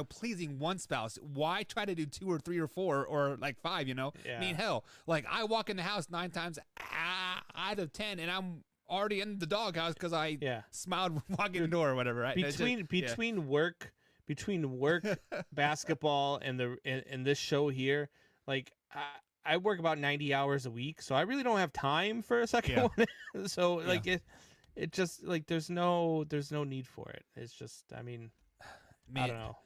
pleasing one spouse. Why try to do 2 or 3 or 4 or like 5? I mean, hell, like I walk in the house 9 times out of 10, and I'm already in the doghouse because I smiled walking the door or whatever. Right? Between work, basketball, and this show here, like. I work about 90 hours a week, so I really don't have time for a second one. So like it just like there's no need for it. It's just I don't know.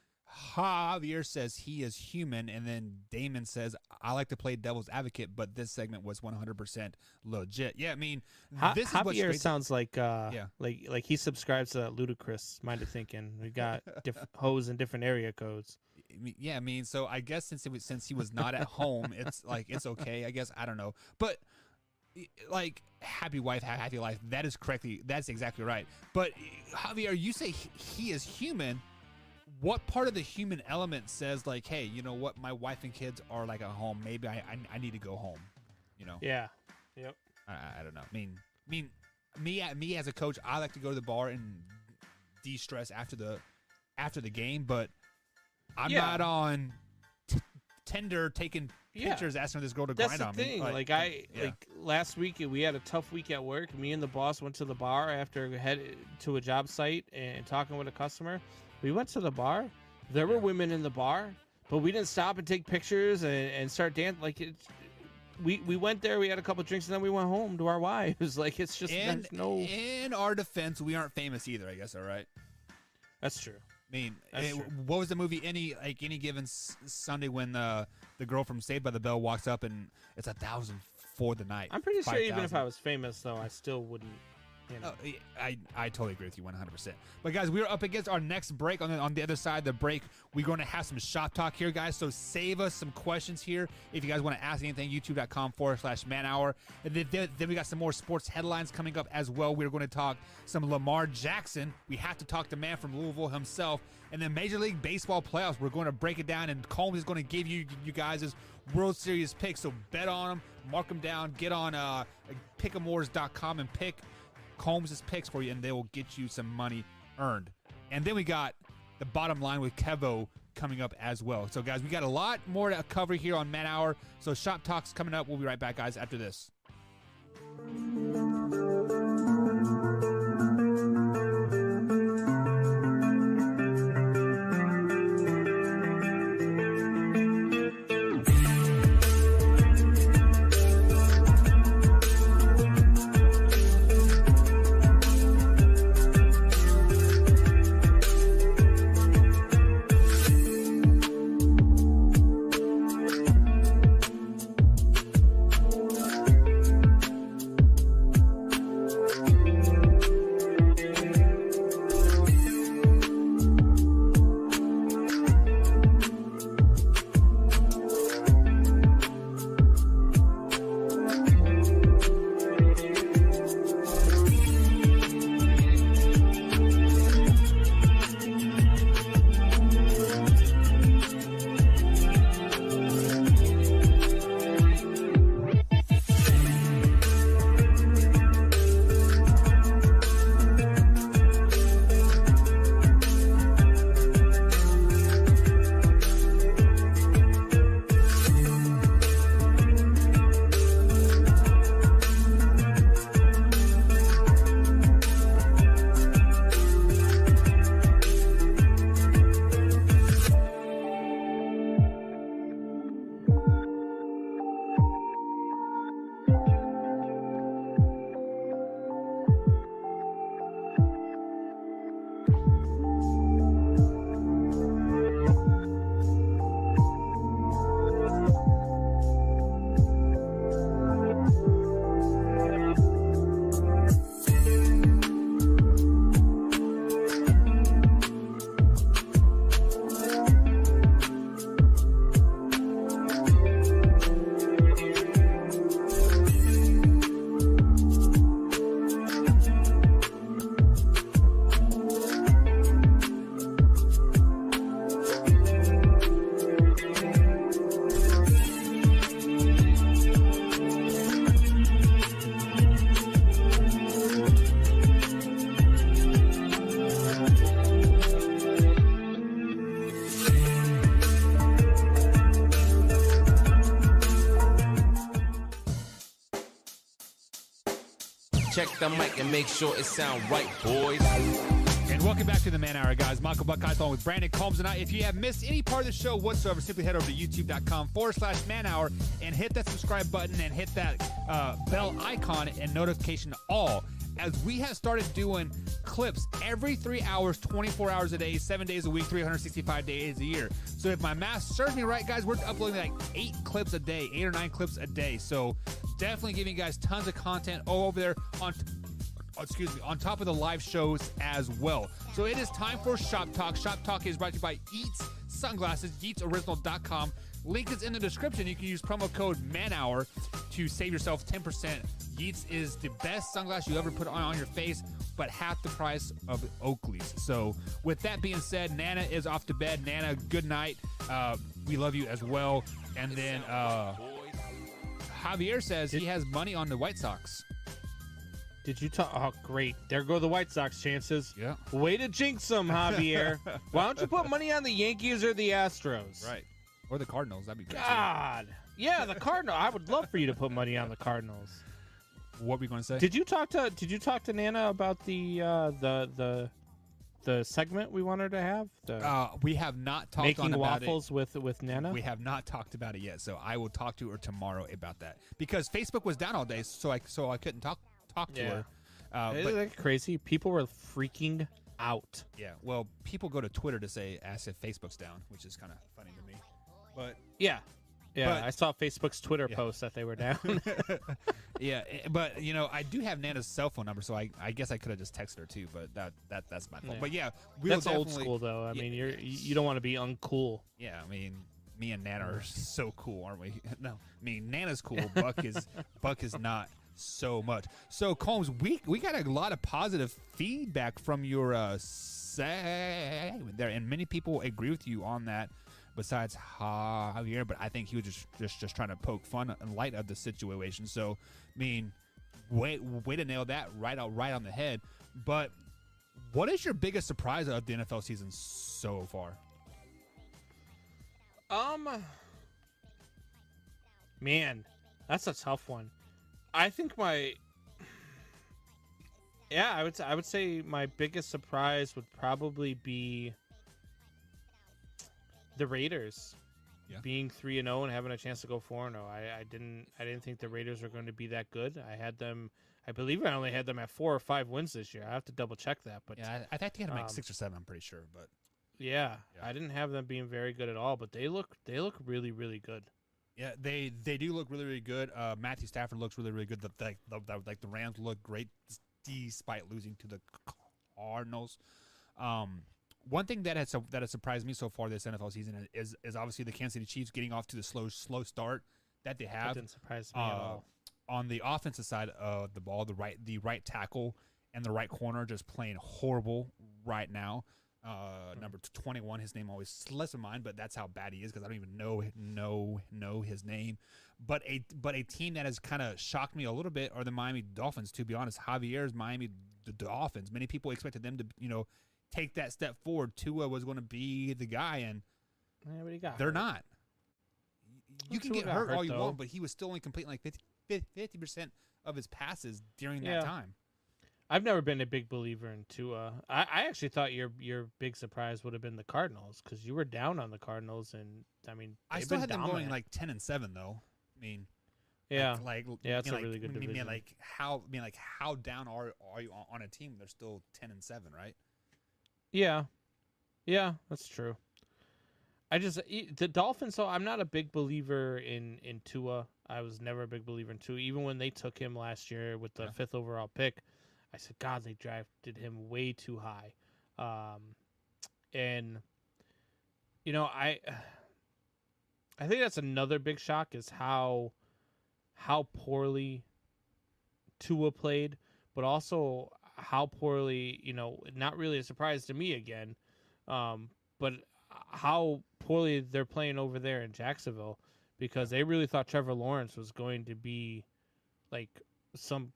Javier says he is human, and then Damon says I like to play devil's advocate, but this segment was 100% legit. Yeah, I mean this is what Javier sounds like like he subscribes to that ludicrous minded thinking. We got different hoes in different area codes. Yeah, I mean, so I guess since he was not at home, it's like it's okay. I guess I don't know, but like happy wife, happy life. That's exactly right. But Javier, you say he is human. What part of the human element says like, hey, you know what? My wife and kids are like at home. Maybe I need to go home. Yeah. Yep. I don't know. I mean, me as a coach, I like to go to the bar and de-stress after the game, but I'm not on Tinder taking pictures asking this girl to grind on me. That's the thing. Like last week we had a tough week at work. Me and the boss went to the bar after headed to a job site and talking with a customer. We went to the bar. There were women in the bar, but we didn't stop and take pictures and start dancing. Like we went there. We had a couple drinks and then we went home to our wives. Like it's just there's no. In our defense, we aren't famous either. I guess. All right. That's true. I mean, what was the movie? Any given Sunday when the girl from Saved by the Bell walks up and it's 1,000 for the night. I'm pretty sure even if I was famous though, I still wouldn't. You know? I totally agree with you 100%. But guys, we're up against our next break. On the other side of the break, we're going to have some shop talk here, guys. So save us some questions here if you guys want to ask anything. YouTube.com/manhour. And then we got some more sports headlines coming up as well. We're going to talk some Lamar Jackson. We have to talk the man from Louisville himself. And then Major League Baseball playoffs. We're going to break it down, and Combs is going to give you guys his World Series picks. So bet on them, mark them down, get on pick'emwars.com and pick Combs' picks for you, and they will get you some money earned. And then we got the bottom line with Kevo coming up as well. So, guys, we got a lot more to cover here on Man Hour. So, Shop Talk's coming up. We'll be right back, guys, after this. Check the mic and make sure it sound right, boys. And welcome back to the Man Hour, guys. Michael Buckeyes along with Brandon Combs and I. If you have missed any part of the show whatsoever, simply head over to youtube.com/Man Hour and hit that subscribe button and hit that bell icon and notification all, as we have started doing clips every 3 hours, 24 hours a day, 7 days a week, 365 days a year. So if my math serves me right, guys, we're uploading like 8 clips a day, 8 or 9 clips a day. So definitely giving you guys tons of content over there on top of the live shows as well. So it is time for Shop Talk. Shop Talk is brought to you by Eats Sunglasses, YeatsOriginal.com. Link is in the description. You can use promo code MANHOUR to save yourself 10%. Yeats is the best sunglass you ever put on your face, but half the price of Oakley's. So with that being said, Nana is off to bed. Nana, good night. We love you as well. And then Javier says he has money on the White Sox. Did you talk? Oh, great. There go the White Sox chances. Yeah. Way to jinx them, Javier. Why don't you put money on the Yankees or the Astros? Right. Or the Cardinals. That'd be great. God. Yeah, the Cardinals. I would love for you to put money on the Cardinals. What were you going to say? Did you talk to Nana about the segment we wanted to have? We have not talked making about waffles with Nana. We have not talked about it yet, so I will talk to her tomorrow about that, because Facebook was down all day, so I couldn't talk to her. Isn't that crazy? People were freaking out. Yeah, well, people go to Twitter to ask if Facebook's down, which is kind of funny to me. But yeah, Yeah, But- I saw Facebook's Twitter post that they were down. Yeah, but I do have Nana's cell phone number, so I guess I could have just texted her too. But that's my fault. Yeah. But yeah, we'll That's old definitely- school, though. I yeah, mean, you don't want to be uncool. Yeah, I mean, me and Nana are so cool, aren't we? No, I mean, Nana's cool. Buck is not so much. So Combs, we got a lot of positive feedback from your segment there, and many people agree with you on that. Besides Javier, but I think he was just trying to poke fun and light of the situation. So, I mean, way to nail that right on the head. But what is your biggest surprise of the NFL season so far? Man, that's a tough one. I think I would say my biggest surprise would probably be the Raiders. Yeah. Being 3-0 and having a chance to go 4-0. I didn't think the Raiders were going to be that good. I believe I only had them at 4 or 5 wins this year. I have to double check that, but Yeah, I think they had to make 6 or 7. I'm pretty sure, but yeah, Yeah. I didn't have them being very good at all, but they look really, really good. yeah, they do look really good. Matthew Stafford looks really really good. The Rams look great despite losing to the Cardinals. One thing that has surprised me so far this NFL season is obviously the Kansas City Chiefs getting off to the slow start that they That have. didn't surprise me at all. On the offensive side of the ball, the right tackle and the right corner just playing horrible right now. Number 21, his name always slips in mind, but that's how bad he is because I don't even know his name. But a team that has kind of shocked me a little bit are the Miami Dolphins. To be honest, Javier's Miami Dolphins. Many people expected them to take that step forward. Tua was going to be the guy, and Yeah, but he got they're hurt. not. You can Tua get got hurt hurt, all you though. want, but he was still only completing like 50% of his passes during Yeah. that time. I've never been a big believer in Tua. I actually thought your big surprise would have been the Cardinals because you were down on the Cardinals, and I mean, I they've still been had them dominant. going like 10-7 though. I mean, yeah, like Yeah, it's I mean, a really good I mean, division. like how down are you on a team? They're still 10-7, right? yeah, that's true. The Dolphins. So I'm not a big believer in Tua. I was never a big believer in Tua. Even when they took him last year with the 5th overall pick, I said, God, they drafted him way too high. And I think that's another big shock is how poorly Tua played, but also how poorly, not really a surprise to me again, but how poorly they're playing over there in Jacksonville because they really thought Trevor Lawrence was going to be like some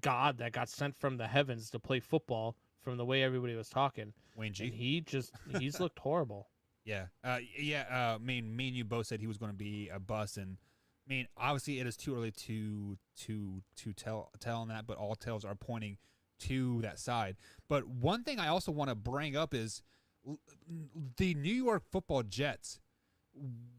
god that got sent from the heavens to play football from the way everybody was talking. Wayne G. And he's looked horrible. Yeah. I mean, me and you both said he was going to be a bust, and I mean, obviously, it is too early to tell on that, but all tales are pointing to that side. But one thing I also want to bring up is the New York Football Jets.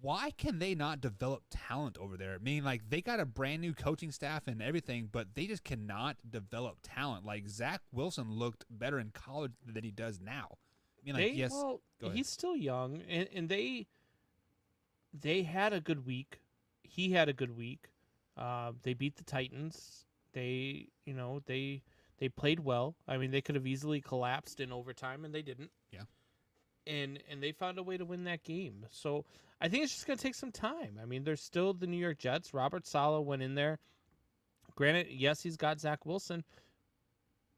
Why can they not develop talent over there? I mean, like, they got a brand new coaching staff and everything, but they just cannot develop talent. Like, Zach Wilson looked better in college than he does now. I mean, like, yes. Well, go ahead. he's still young, and they had a good week. He had a good week. They beat the Titans. They played well. I mean, they could have easily collapsed in overtime, and they didn't. Yeah. And they found a way to win that game. So I think it's just going to take some time. I mean, there's still the New York Jets. Robert Saleh went in there. Granted, yes, he's got Zach Wilson,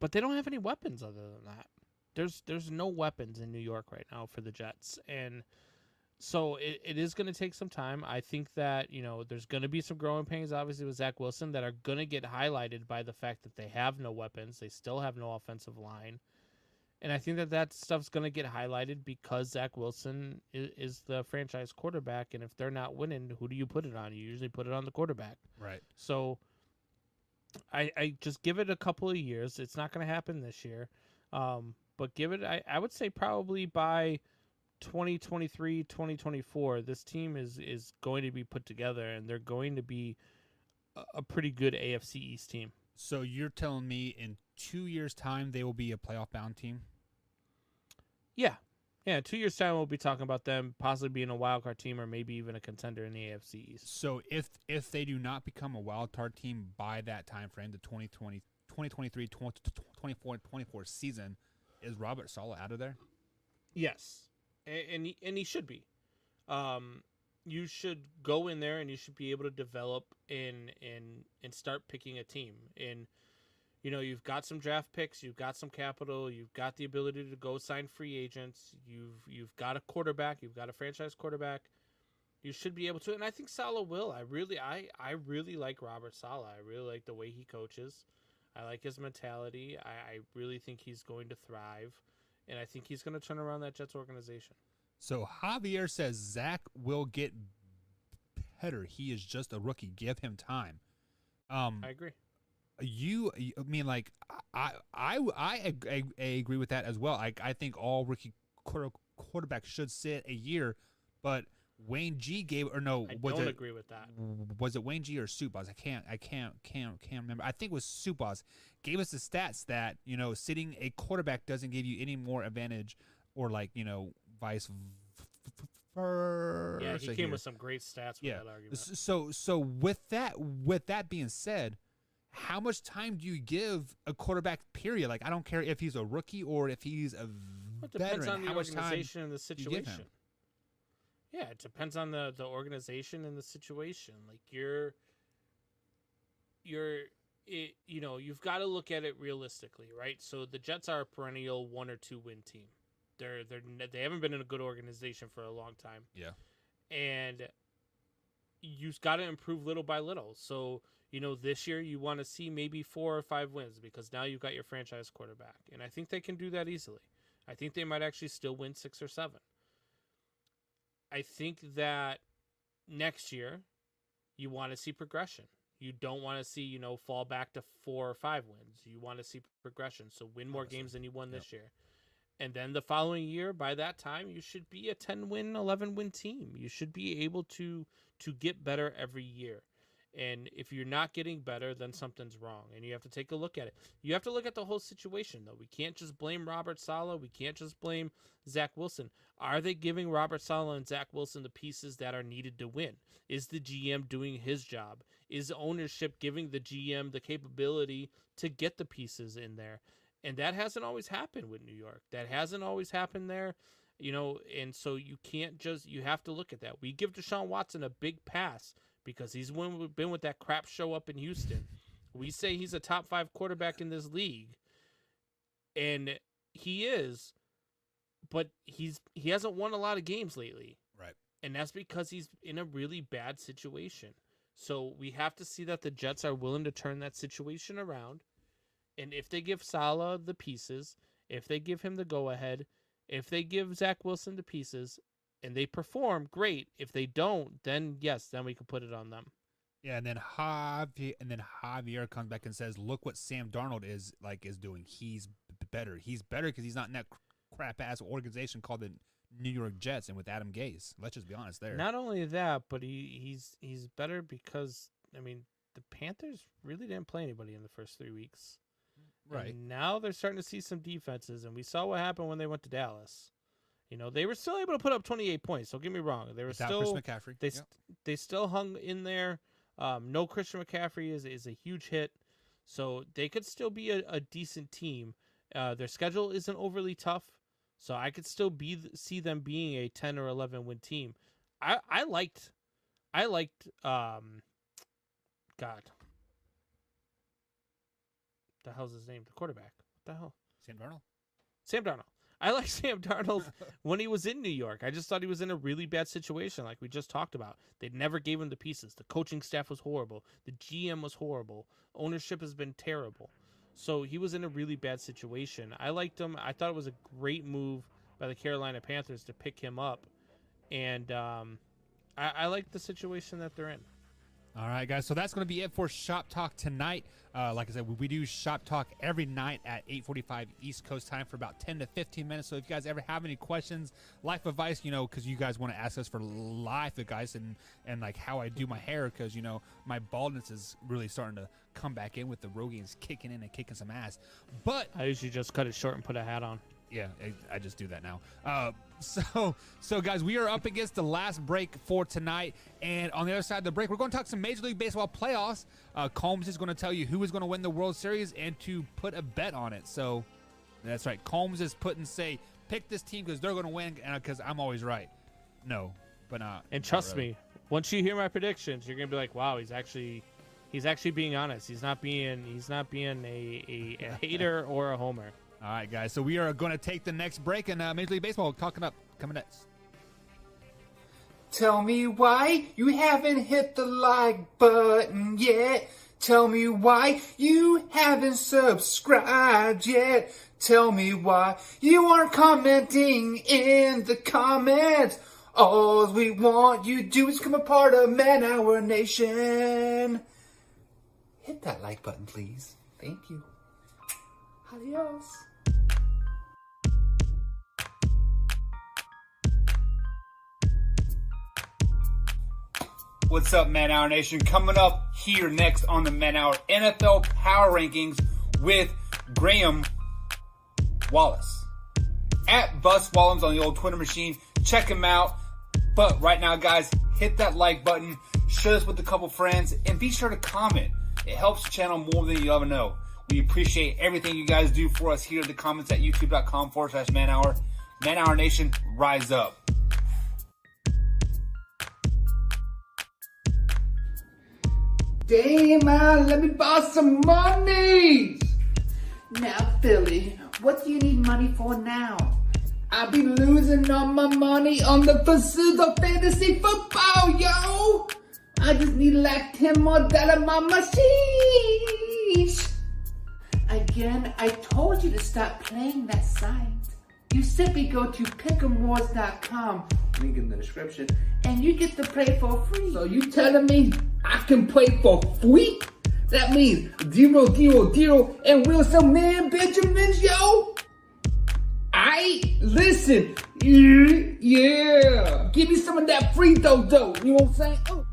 but they don't have any weapons other than that. There's no weapons in New York right now for the Jets. And so it is going to take some time. I think that, there's going to be some growing pains, obviously, with Zach Wilson that are going to get highlighted by the fact that they have no weapons. They still have no offensive line. And I think that stuff's going to get highlighted because Zach Wilson is the franchise quarterback. And if they're not winning, who do you put it on? You usually put it on the quarterback. Right. So I just give it a couple of years. It's not going to happen this year. But give it, I would say probably by 2023, 2024, this team is going to be put together, and they're going to be a pretty good AFC East team. So you're telling me in 2 years' time they will be a playoff-bound team? Yeah. Yeah, 2 years time we'll be talking about them possibly being a wild card team or maybe even a contender in the AFC East. So if they do not become a wild card team by that time frame, the 2023, 24 season, is Robert Saleh out of there? Yes, and he should be. You should go in there and you should be able to develop and start picking a team. And you've got some draft picks, you've got some capital, you've got the ability to go sign free agents. You've got a quarterback, you've got a franchise quarterback. You should be able to, and I think Saleh will. I really like Robert Saleh. I really like the way he coaches. I like his mentality. I really think he's going to thrive, and I think he's going to turn around that Jets organization. So Javier says Zach will get better. He is just a rookie. Give him time. I agree. I mean, like, I agree with that as well. I think all rookie quarterbacks should sit a year, but Wayne G gave, or no, I don't agree with that. Was it Wayne G or Subas? I can't remember. I think it was Subas gave us the stats that sitting a quarterback doesn't give you any more advantage, or vice versa. Yeah, he came with some great stats with that argument. So with that being said, how much time do you give a quarterback, period? Like, I don't care if he's a rookie or if he's a It depends veteran. on the How much time organization and the do you give him? situation. Yeah, it depends on the organization and the situation. Like you've got to look at it realistically, right? So the Jets are a perennial 1 or 2 win team. They haven't been in a good organization for a long time. Yeah. And you've got to improve little by little. So, this year you want to see maybe 4 or 5 wins because now you've got your franchise quarterback. And I think they can do that easily. I think they might actually still win 6 or 7. I think that next year you want to see progression. You don't want to see, fall back to 4 or 5 wins. You want to see progression. So win more games than you won this year. And then the following year, by that time, you should be a 10-win, 11-win team. You should be able to get better every year. And if you're not getting better, then something's wrong. And you have to take a look at it. You have to look at the whole situation, though. We can't just blame Robert Saleh. We can't just blame Zach Wilson. Are they giving Robert Saleh and Zach Wilson the pieces that are needed to win? Is the GM doing his job? Is ownership giving the GM the capability to get the pieces in there? And that hasn't always happened with New York. That hasn't always happened there, and so you have to look at that. We give Deshaun Watson a big pass because he's been with that crap show up in Houston. We say he's a top 5 quarterback in this league, and he is, but he hasn't won a lot of games lately. Right. And that's because he's in a really bad situation. So we have to see that the Jets are willing to turn that situation around. And if they give Saleh the pieces, if they give him the go-ahead, if they give Zach Wilson the pieces, and they perform, great. If they don't, then yes, then we can put it on them. Yeah, and then Javier comes back and says, "Look what Sam Darnold is doing. He's better. He's better because he's not in that crap-ass organization called the New York Jets and with Adam Gase. Let's just be honest there. Not only that, but he's better because, the Panthers really didn't play anybody in the first 3 weeks. Right. And now they're starting to see some defenses, and we saw what happened when they went to Dallas. They were still able to put up 28 points. Don't get me wrong. They were Without still Chris McCaffrey. They still hung in there. No Christian McCaffrey is a huge hit, so they could still be a decent team. Their schedule isn't overly tough, so I could still see them being a 10 or 11 win team. I liked God. The hell's his name? The quarterback. What the hell? Sam Darnold. I like Sam Darnold when he was in New York. I just thought he was in a really bad situation, like we just talked about. They never gave him the pieces. The coaching staff was horrible. The GM was horrible. Ownership has been terrible. So he was in a really bad situation. I liked him. I thought it was a great move by the Carolina Panthers to pick him up. And I like the situation that they're in. All right, guys. So that's going to be it for Shop Talk tonight. Like I said, we do Shop Talk every night at 8:45 East Coast time for about 10 to 15 minutes. So if you guys ever have any questions, life advice, because you guys want to ask us for life advice and like how I do my hair, because, my baldness is really starting to come back in with the Rogaines kicking in and kicking some ass. But I usually just cut it short and put a hat on. Yeah, I just do that now. So guys, we are up against the last break for tonight, and on the other side of the break, we're going to talk some Major League Baseball playoffs. Combs is going to tell you who is going to win the World Series and to put a bet on it. So that's right. Combs is pick this team because they're going to win, because I'm always right. No, but not. And trust really. me, once you hear my predictions, you're gonna be like, "Wow, he's actually being honest. He's not being a hater or a homer." All right, guys. So we are going to take the next break, and Major League Baseball coming next. Tell me why you haven't hit the like button yet. Tell me why you haven't subscribed yet. Tell me why you aren't commenting in the comments. All we want you to do is become a part of Man Hour Nation. Hit that like button, please. Thank you. Adios. What's up, Man Hour Nation? Coming up here next on the Man Hour NFL Power Rankings with Graham Wallace. At Bus Wallums on the old Twitter machine. Check him out. But right now, guys, hit that like button, share this with a couple friends, and be sure to comment. It helps the channel more than you ever know. We appreciate everything you guys do for us here in the comments at youtube.com/manhour. Man Hour Nation, rise up. Damn, man, let me borrow some money. Now, Philly, what do you need money for now? I be losing all my money on the pursuit of fantasy football, yo. I just need like 10 more dollars on my sheesh. Again, I told you to stop playing that site. You simply go to pick'emwars.com, link in the description, and you get to play for free. So you telling me I can play for free? That means 0, and Wilson Man Benjamins, yo. Listen, yeah. Give me some of that free dough. You know what I'm saying? Oh.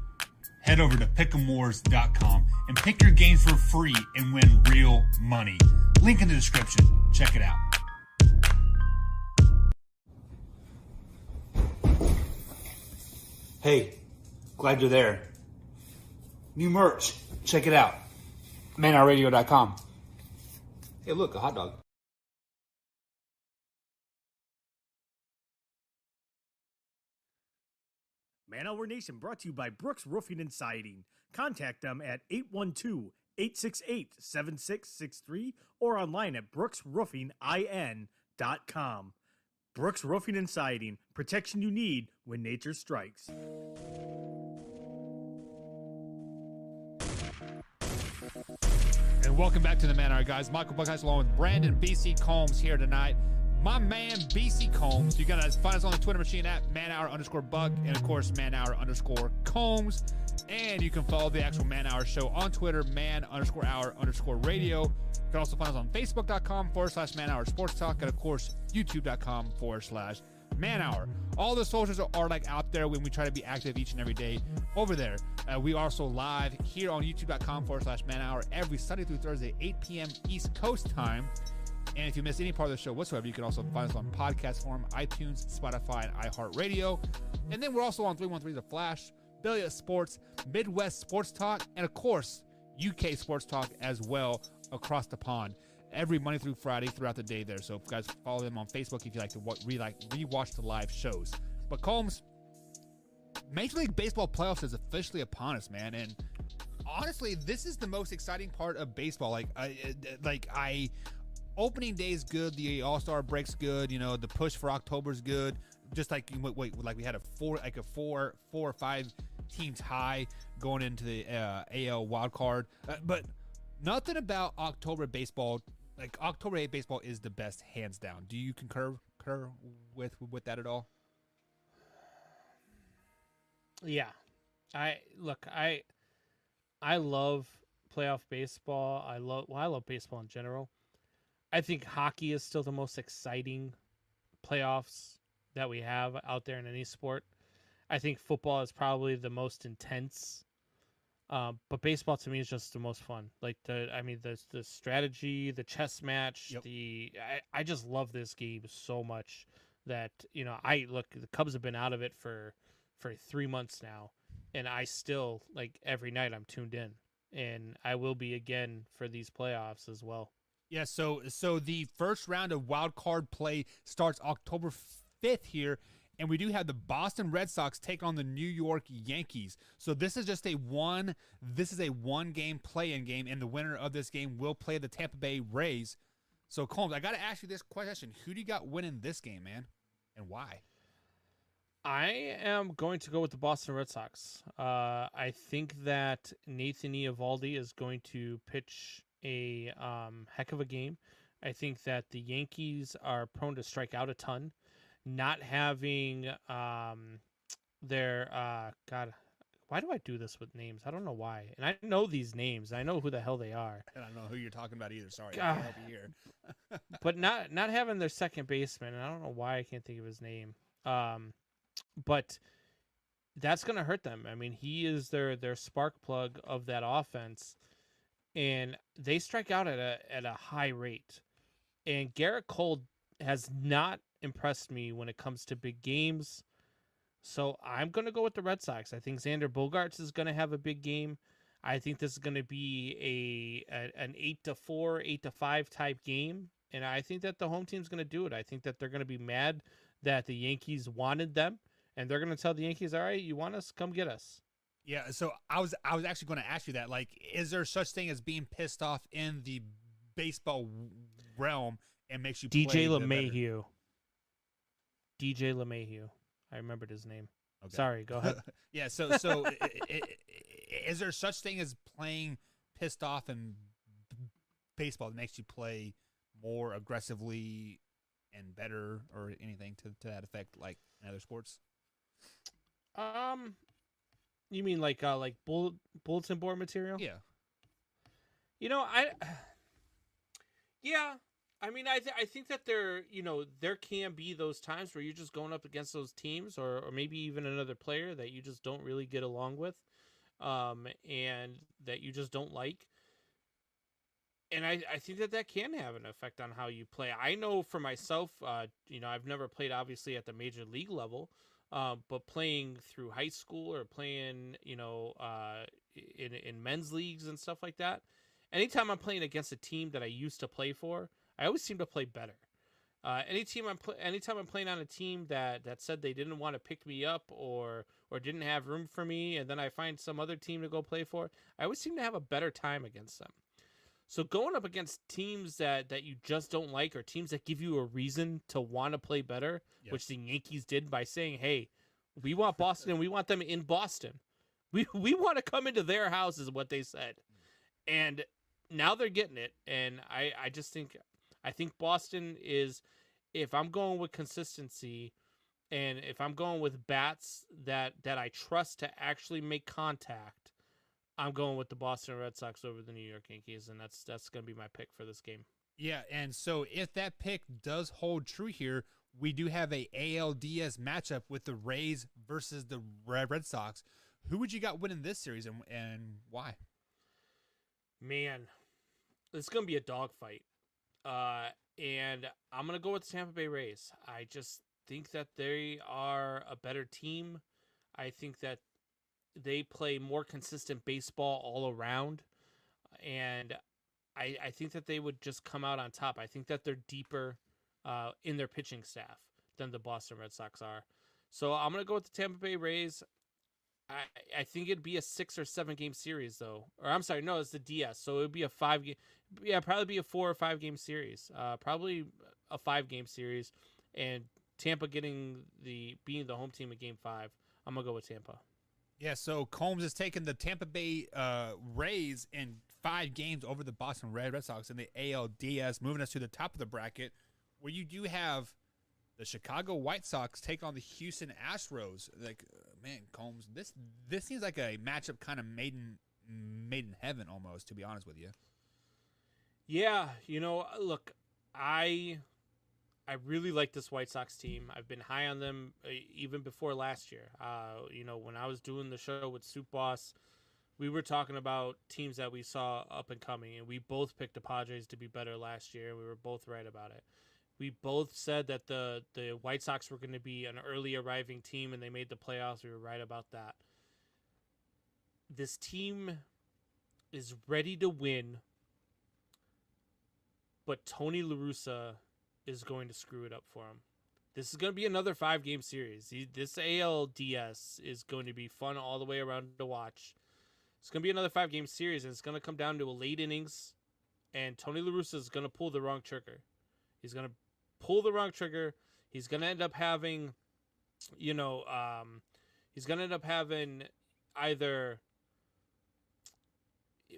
Head over to pick'emwars.com and pick your games for free and win real money. Link in the description. Check it out. Hey, glad you're there. New merch. Check it out. manhourradio.com. Hey, look, a hot dog. Man Hour Nation brought to you by Brooks Roofing and Siding. Contact them at 812-868-7663 or online at brooksroofingin.com. Brooks Roofing and Siding, protection you need when nature strikes. And welcome back to the Man Hour, guys. Michael Buckheis along with Brandon BC Combs here tonight. My man BC Combs. You can find us on the Twitter machine at manhour_buck and of course manhour_combs. And you can follow the actual Man Hour show on Twitter, man_hour_radio. You can also find us on facebook.com/manhour sports talk and of course youtube.com/manhour. All the socials are like out there when we try to be active each and every day over there. We are also live here on youtube.com/manhour every Sunday through Thursday, 8 p.m. East Coast time. And if you miss any part of the show whatsoever, you can also find us on podcast form, iTunes, Spotify, and iHeartRadio. And then we're also on 313 The Flash, Belly Up Sports, Midwest Sports Talk, and of course, UK Sports Talk as well across the pond every Monday through Friday throughout the day there. So guys, follow them on Facebook if you like to rewatch the live shows. But Combs, Major League Baseball playoffs is officially upon us, man. And honestly, this is the most exciting part of baseball. Opening day is good. The All-Star break's good. You know, the push for October is good. Just like we had a four or five team tie going into the AL wild card. But nothing about October baseball. Like October 8 baseball is the best, hands down. Do you concur with that at all? Yeah, I love playoff baseball. I love baseball in general. I think hockey is still the most exciting playoffs that we have out there in any sport. I think football is probably the most intense But baseball to me is just the most fun. Like the strategy, the chess match, Yep. I just love this game so much that the Cubs have been out of it for 3 months now, and I still like every night I'm tuned in, and I will be again for these playoffs as well. Yeah, so the first round of wild card play starts October 5th here, and we do have the Boston Red Sox take on the New York Yankees. So this is a one game play-in game, and the winner of this game will play the Tampa Bay Rays. So Combs, I got to ask you this question: who do you got winning this game, man, and why? I am going to go with the Boston Red Sox. I think that Nathan Eovaldi is going to pitch a heck of a game. I think that the Yankees are prone to strike out a ton. Not having their God, why do I do this with names? I don't know why. And I know these names. I know who the hell they are. And I don't know who you're talking about either. Sorry, I God. can't help you here. But not having their second baseman, and I don't know why I can't think of his name. But that's going to hurt them. I mean, he is their spark plug of that offense, and they strike out at a high rate. And Garrett Cole has not impressed me when it comes to big games. So I'm going to go with the Red Sox. I think Xander Bogaerts is going to have a big game. I think this is going to be an 8-4, 8-5 type game. And I think that the home team's going to do it. I think that they're going to be mad that the Yankees wanted them. And they're going to tell the Yankees, all right, you want us? Come get us. Yeah, so I was actually going to ask you that. Like, is there such thing as being pissed off in the baseball realm and makes you play DJ the better? LeMahieu. DJ LeMahieu. I remembered his name. Okay. Sorry, go ahead. Yeah, so is there such thing as playing pissed off in baseball that makes you play more aggressively and better, or anything to that effect, like in other sports? You mean like bulletin board material? Yeah. I mean, I think that there can be those times where you're just going up against those teams, or maybe even another player that you just don't really get along with, and that you just don't like. And I think that can have an effect on how you play. I know for myself, I've never played obviously at the major league level, but playing through high school or playing, in men's leagues and stuff like that. Anytime I'm playing against a team that I used to play for, I always seem to play better. Anytime I'm playing on a team that said they didn't want to pick me up or didn't have room for me, and then I find some other team to go play for, I always seem to have a better time against them. So going up against teams that you just don't like, or teams that give you a reason to want to play better, Yes. which the Yankees did by saying, hey, we want Boston and we want them in Boston. We want to come into their house is what they said. And now they're getting it. And I think Boston is, if I'm going with consistency and if I'm going with bats that I trust to actually make contact, I'm going with the Boston Red Sox over the New York Yankees, and that's going to be my pick for this game. Yeah, and so if that pick does hold true here, we do have a ALDS matchup with the Rays versus the Red Sox. Who would you got winning this series, and why? Man, it's going to be a dogfight. And I'm going to go with the Tampa Bay Rays. I just think that they are a better team. I think that they play more consistent baseball all around. And I think that they would just come out on top. I think that they're deeper in their pitching staff than the Boston Red Sox are. So I'm going to go with the Tampa Bay Rays. I think it'd be a 6 or 7 game series, though. Or I'm sorry, no, it's the DS. So it would be a 5 game. Yeah, probably be a 4 or 5 game series. Probably a 5 game series. And Tampa being the home team in game 5. I'm going to go with Tampa. Yeah, so Combs has taken the Tampa Bay Rays in 5 games over the Boston Red Sox in the ALDS, moving us to the top of the bracket, where you do have the Chicago White Sox take on the Houston Astros. Like, man, Combs, this seems like a matchup kind of made in heaven almost, to be honest with you. Yeah, look, I really like this White Sox team. I've been high on them even before last year. When I was doing the show with Soup Boss, we were talking about teams that we saw up and coming, and we both picked the Padres to be better last year. We were both right about it. We both said that the White Sox were going to be an early arriving team, and they made the playoffs. We were right about that. This team is ready to win, but Tony La Russa is going to screw it up for him. This is going to be another 5-game series. This ALDS is going to be fun all the way around to watch. It's going to be another 5-game series, and it's going to come down to a late innings, and Tony La Russa is going to pull the wrong trigger. He's going to pull the wrong trigger. He's going to end up having, he's going to end up having either,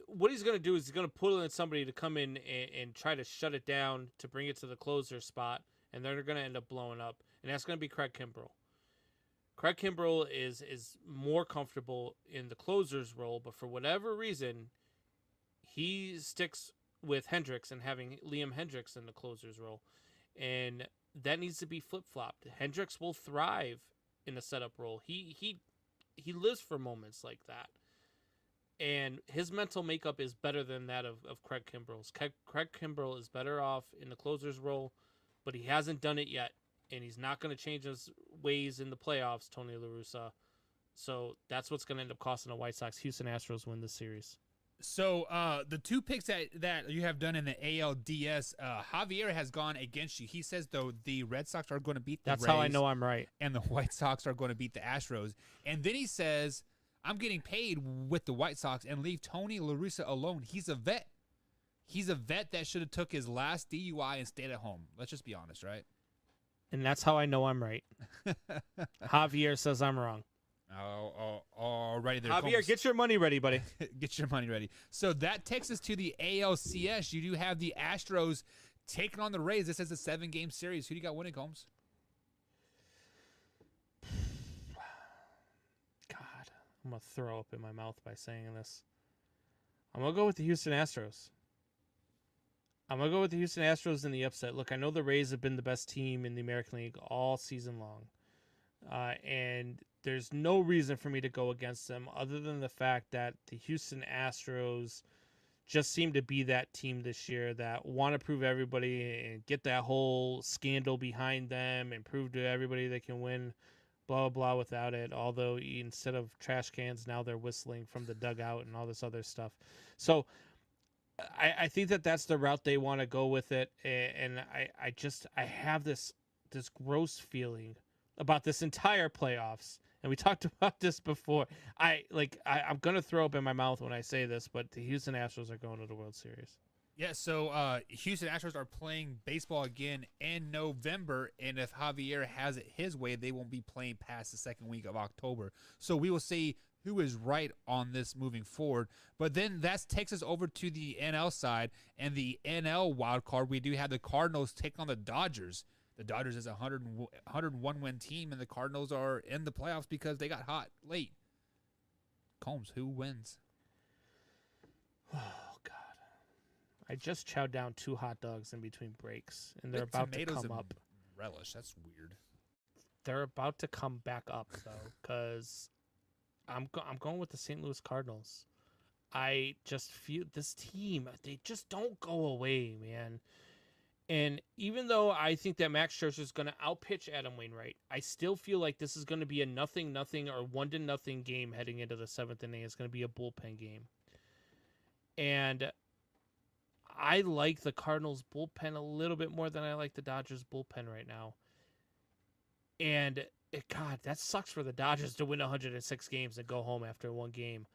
what he's going to do is he's going to pull in somebody to come in and try to shut it down to bring it to the closer spot, and they're going to end up blowing up, and that's going to be Craig Kimbrell. Craig Kimbrell is more comfortable in the closer's role, but for whatever reason, he sticks with Hendricks and having Liam Hendricks in the closer's role. And that needs to be flip-flopped. Hendricks will thrive in a setup role. He lives for moments like that. And his mental makeup is better than that of Craig Kimbrell's. Craig Kimbrell is better off in the closer's role, but he hasn't done it yet. And he's not going to change his ways in the playoffs, Tony La Russa. So that's what's going to end up costing the White Sox. Houston Astros win this series. So the two picks that you have done in the ALDS, Javier has gone against you. He says, though, the Red Sox are going to beat the Rays. That's how I know I'm right. And the White Sox are going to beat the Astros. And then he says, I'm getting paid with the White Sox and leave Tony La Russa alone. He's a vet. He's a vet that should have took his last DUI and stayed at home. Let's just be honest, right? And that's how I know I'm right. Javier says I'm wrong. Alrighty there. Javier, Combs. get your money ready, buddy. Get your money ready. So that takes us to the ALCS. You do have the Astros taking on the Rays. This is a 7-game series. Who do you got winning, Combs? God, I'm going to throw up in my mouth by saying this. I'm going to go with the Houston Astros. I'm going to go with the Houston Astros in the upset. Look, I know the Rays have been the best team in the American League all season long. And there's no reason for me to go against them other than the fact that the Houston Astros just seem to be that team this year that want to prove everybody and get that whole scandal behind them and prove to everybody they can win, blah, blah, without it. Although instead of trash cans, now they're whistling from the dugout and all this other stuff. So I think that that's the route they want to go with it. And I have this gross feeling about this entire playoffs. And we talked about this before. I'm going to throw up in my mouth when I say this, but the Houston Astros are going to the World Series. Yeah, so Houston Astros are playing baseball again in November, and if Javier has it his way, they won't be playing past the second week of October. So we will see who is right on this moving forward. But then that takes us over to the NL side, and the NL wild card, we do have the Cardinals take on the Dodgers. The Dodgers is a 101-win team, and the Cardinals are in the playoffs because they got hot late. Combs, who wins? Oh, God. I just chowed down 2 hot dogs in between breaks, and they're about to come up. Relish, that's weird. They're about to come back up, though, because I'm going with the St. Louis Cardinals. I just feel this team, they just don't go away, man. And even though I think that Max Scherzer is going to outpitch Adam Wainwright, I still feel like this is going to be a 0-0 or 1-0 game heading into the 7th inning. It's going to be a bullpen game. And I like the Cardinals bullpen a little bit more than I like the Dodgers bullpen right now. And God, that sucks for the Dodgers to win 106 games and go home after one game.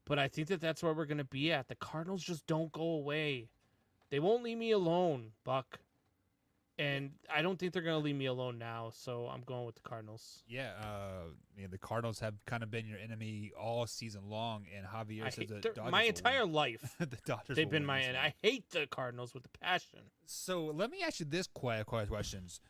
But I think that that's where we're going to be at. The Cardinals just don't go away. They won't leave me alone, Buck. And I don't think they're going to leave me alone now, so I'm going with the Cardinals. Yeah, the Cardinals have kind of been your enemy all season long, and Javier says the Dodgers my entire life, the Dodgers they've been my enemy. I hate the Cardinals with a passion. So let me ask you this questions.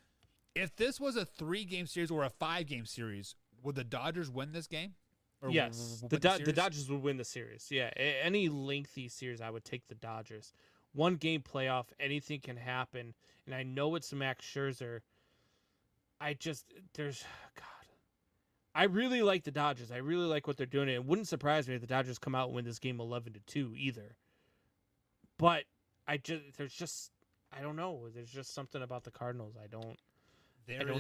If this was a 3-game series or a 5-game series, would the Dodgers win this game? Or Yes, the Dodgers would win the series. Yeah, any lengthy series, I would take the Dodgers. 1-game playoff, anything can happen. And I know it's Max Scherzer. I really like the Dodgers. I really like what they're doing. It wouldn't surprise me if the Dodgers come out and win this game 11-2 either. But I don't know. There's just something about the Cardinals. I don't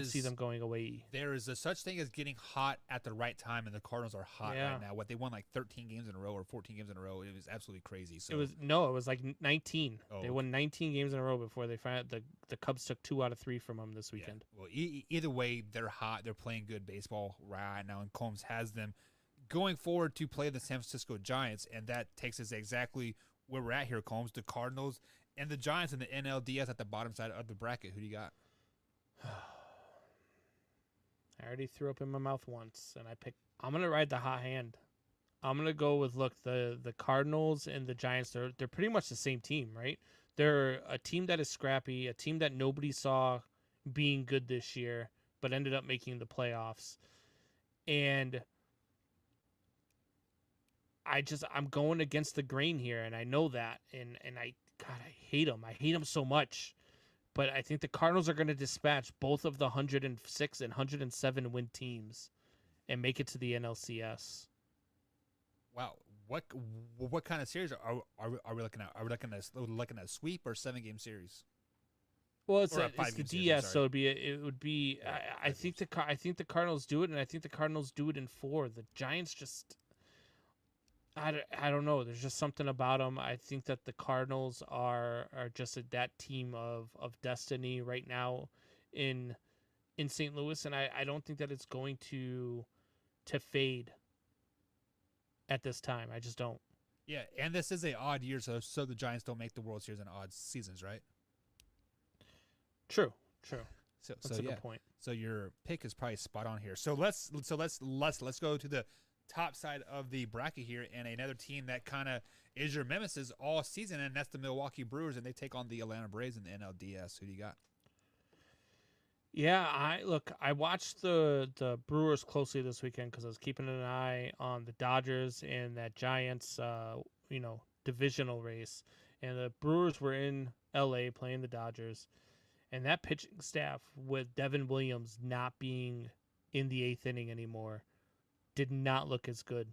see them going away. There is a such thing as getting hot at the right time, and the Cardinals are hot right now. What they won like 13 games in a row or 14 games in a row. It was absolutely crazy. So It was like 19. Oh, they won 19 games in a row before they found the Cubs took 2 out of 3 from them this weekend. Yeah. Well, either way, they're hot. They're playing good baseball right now, and Combs has them going forward to play the San Francisco Giants, and that takes us exactly where we're at here, Combs. The Cardinals and the Giants in the NLDS at the bottom side of the bracket. Who do you got? I already threw up in my mouth once, and I'm gonna ride the hot hand. I'm gonna go with the Cardinals and the Giants. They're pretty much the same team, right? They're a team that is scrappy, a team that nobody saw being good this year, but ended up making the playoffs. And I'm going against the grain here, and I know that, and I hate them. I hate them so much. But I think the Cardinals are going to dispatch both of the 106 and 107 win teams and make it to the NLCS. Wow, what kind of series are we looking at? Are we looking at a sweep or 7-game series? Well, it's Or a the 5-game DS, series, so it would be. I think the Cardinals do it, and I think the Cardinals do it in 4. The Giants just. I don't know. There's just something about them. I think that the Cardinals are just that team of destiny right now in St. Louis, and I don't think that it's going to fade at this time. I just don't. Yeah, and this is an odd year, so the Giants don't make the World Series in odd seasons, right? True. So That's a good point. So your pick is probably spot on here. So let's go to the top side of the bracket here, and another team that kind of is your nemesis all season, and that's the Milwaukee Brewers, and they take on the Atlanta Braves in the NLDS. Who do you got? Yeah, I watched the Brewers closely this weekend because I was keeping an eye on the Dodgers and that Giants divisional race, and the Brewers were in LA playing the Dodgers, and that pitching staff with Devin Williams not being in the 8th inning anymore did not look as good.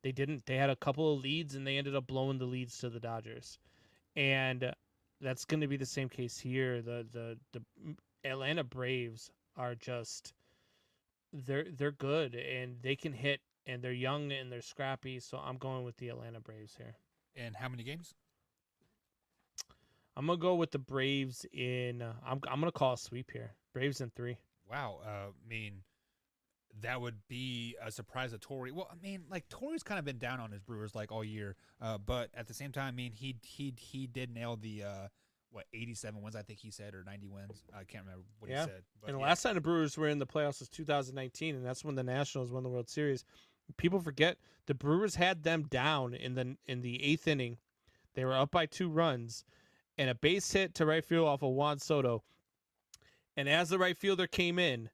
They didn't. They had a couple of leads, and they ended up blowing the leads to the Dodgers. And that's going to be the same case here. The Atlanta Braves are just they're good, and they can hit, and they're young, and they're scrappy. So I'm going with the Atlanta Braves here. And how many games? I'm gonna go with the Braves in. I'm gonna call a sweep here. Braves in 3. Wow. That would be a surprise to Torrey. Well, Torrey's kind of been down on his Brewers all year. But at the same time, he did nail the 87 wins, I think he said, or 90 wins. I can't remember what he said. But And the last time the Brewers were in the playoffs was 2019, and that's when the Nationals won the World Series. People forget the Brewers had them down in the 8th inning. They were up by 2 runs, and a base hit to right field off of Juan Soto. And as the right fielder came in,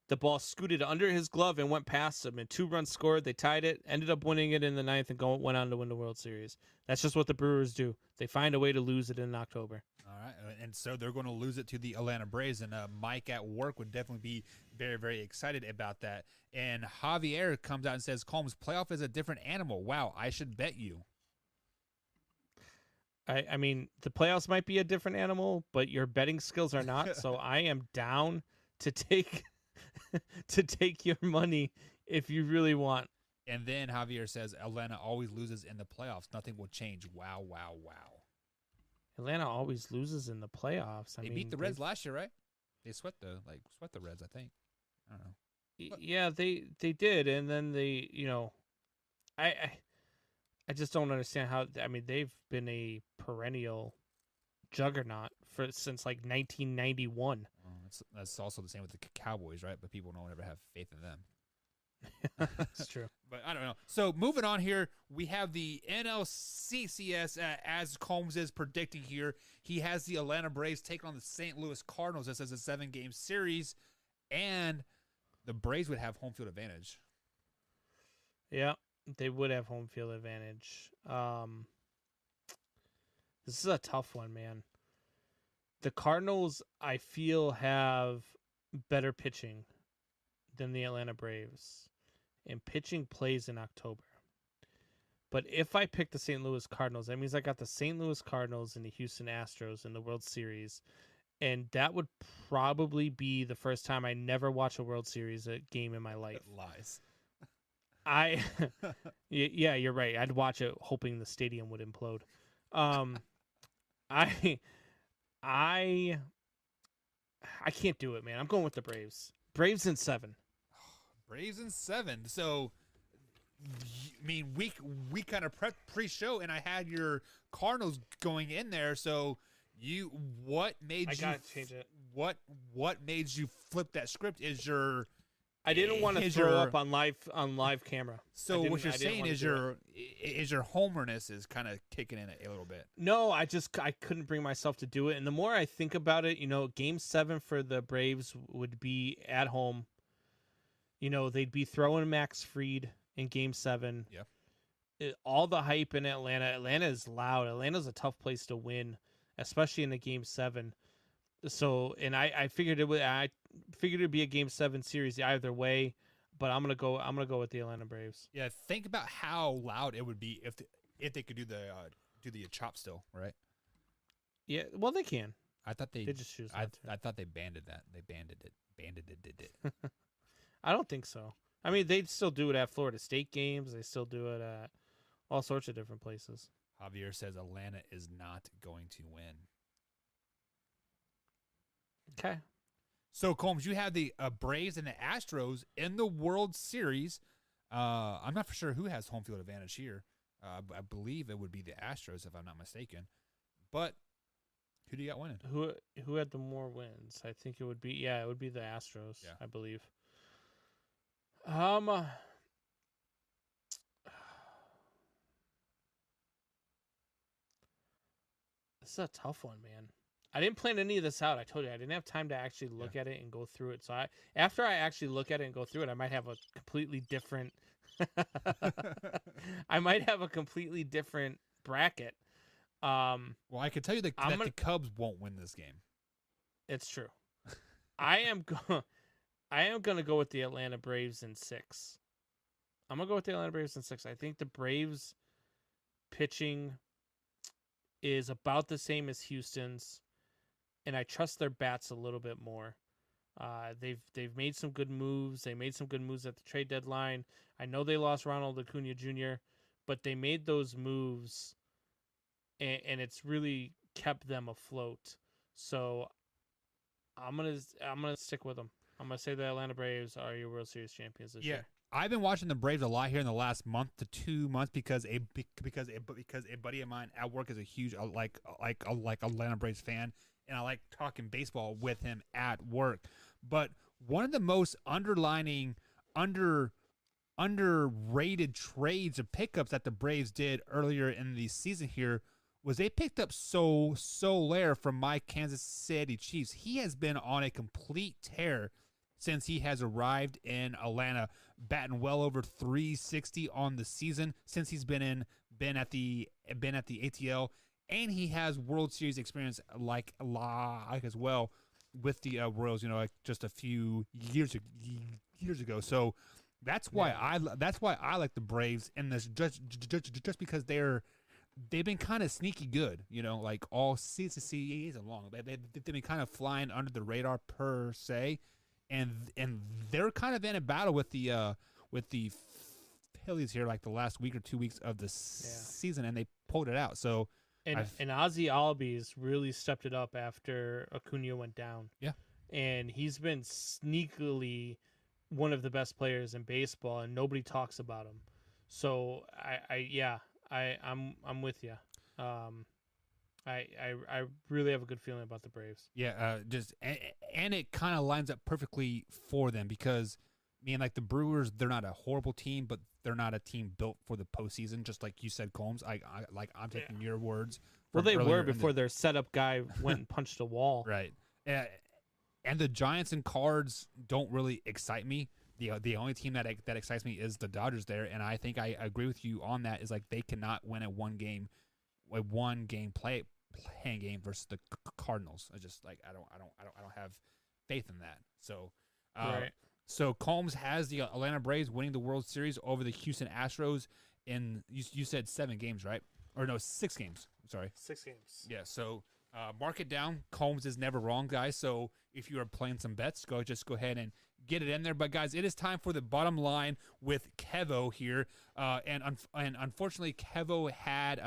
the ball scooted under his glove and went past him, and 2 runs scored. They tied it, ended up winning it in the 9th, and went on to win the World Series. That's just what the Brewers do. They find a way to lose it in October. All right, and so they're going to lose it to the Atlanta Braves, and Mike at work would definitely be very, very excited about that. And Javier comes out and says, Combs, playoff is a different animal. Wow, I should bet you. I mean, the playoffs might be a different animal, but your betting skills are not, so I am down to take your money if you really want. And then Javier says Atlanta always loses in the playoffs. Nothing will change. Wow. Atlanta always loses in the playoffs. They beat the Reds last year, right? They sweat the Reds, I think. I don't know. Yeah, they did, and then I just don't understand how. I mean, they've been a perennial juggernaut since 1991. That's also the same with the Cowboys, right? But people don't ever have faith in them. That's true. But I don't know. So moving on here, we have the NLCS as Combs is predicting here. He has the Atlanta Braves taking on the St. Louis Cardinals. This is a 7-game series, and the Braves would have home field advantage. Yeah, they would have home field advantage. This is a tough one, man. The Cardinals, I feel, have better pitching than the Atlanta Braves. and pitching plays in October. But if I pick the St. Louis Cardinals, that means I got the St. Louis Cardinals and the Houston Astros in the World Series. And that would probably be the first time I never watch a World Series game in my life. Lies. Yeah, you're right. I'd watch it hoping the stadium would implode. I can't do it, man. I'm going with the Braves. Braves in 7. Braves in 7. So, I mean, we kind of prepped pre-show, and I had your Cardinals going in there. So, what made I you gotta change it. What made you flip that script? I didn't want to throw up on live camera. So what you're saying is your homerness is kind of kicking in a little bit. No, I couldn't bring myself to do it. And the more I think about it, Game 7 for the Braves would be at home. They'd be throwing Max Fried in Game 7. Yeah. All the hype in Atlanta. Atlanta is loud. Atlanta's a tough place to win, especially in the Game 7. So, and I figured it'd be a Game 7 series either way, but I'm gonna go with the Atlanta Braves. Yeah, think about how loud it would be if they could do the chop still, right? Yeah, well they can. I thought they just choose not to. I thought they banded that. They banded it. I don't think so. I mean, they'd still do it at Florida State games. They still do it at all sorts of different places. Javier says Atlanta is not going to win. Okay. So, Combs, you have the Braves and the Astros in the World Series. I'm not for sure who has home field advantage here. I believe it would be the Astros, if I'm not mistaken. But who do you got winning? Who had the more wins? I think it would be the Astros. Yeah. I believe. This is a tough one, man. I didn't plan any of this out. I told you I didn't have time to actually look at it and go through it. So after I actually look at it and go through it, I might have a completely different. I might have a completely different bracket. Well, I can tell you that the Cubs won't win this game. It's true. I am gonna go with the Atlanta Braves in 6. I'm gonna go with the Atlanta Braves in 6. I think the Braves pitching is about the same as Houston's, and I trust their bats a little bit more. They've made some good moves. They made some good moves at the trade deadline. I know they lost Ronald Acuna Jr., but they made those moves, and it's really kept them afloat. So I'm gonna stick with them. I'm gonna say the Atlanta Braves are your World Series champions this year. I've been watching the Braves a lot here in the last month to 2 months because a buddy of mine at work is a huge like Atlanta Braves fan, and I like talking baseball with him at work. But one of the most underrated trades or pickups that the Braves did earlier in the season here was they picked up Soler from my Kansas City Chiefs. He has been on a complete tear since he has arrived in Atlanta, batting well over 360 on the season since he's been at the ATL, and he has World Series experience like as well with the Royals. Like just a few years ago. So that's why I like the Braves in this just because they've been kind of sneaky good. Like all season long. They've been kind of flying under the radar per se. And they're kind of in a battle with the Phillies here, like the last week or 2 weeks of the season, and they pulled it out. So and Ozzy Albies really stepped it up after Acuna went down. Yeah, and he's been sneakily one of the best players in baseball, and nobody talks about him. So I'm with you. I really have a good feeling about the Braves. Yeah, and it kind of lines up perfectly for them because, like the Brewers, they're not a horrible team, but they're not a team built for the postseason. Just like you said, Combs. I'm taking your words. Well, they were before their setup guy went and punched a wall. Right. And the Giants and Cards don't really excite me. The only team that excites me is the Dodgers there, and I think I agree with you on that. Is like they cannot win a one game playing game versus the Cardinals. I just I don't have faith in that. So Right. So Combs has the Atlanta Braves winning the World Series over the Houston Astros in, you said 7 games, right? Or no, 6 games. Sorry. 6 games. Yeah, so mark it down. Combs is never wrong, guys. So if you are playing some bets, go ahead and get it in there. But, guys, it is time for the bottom line with Kevo here. And unfortunately, Kevo had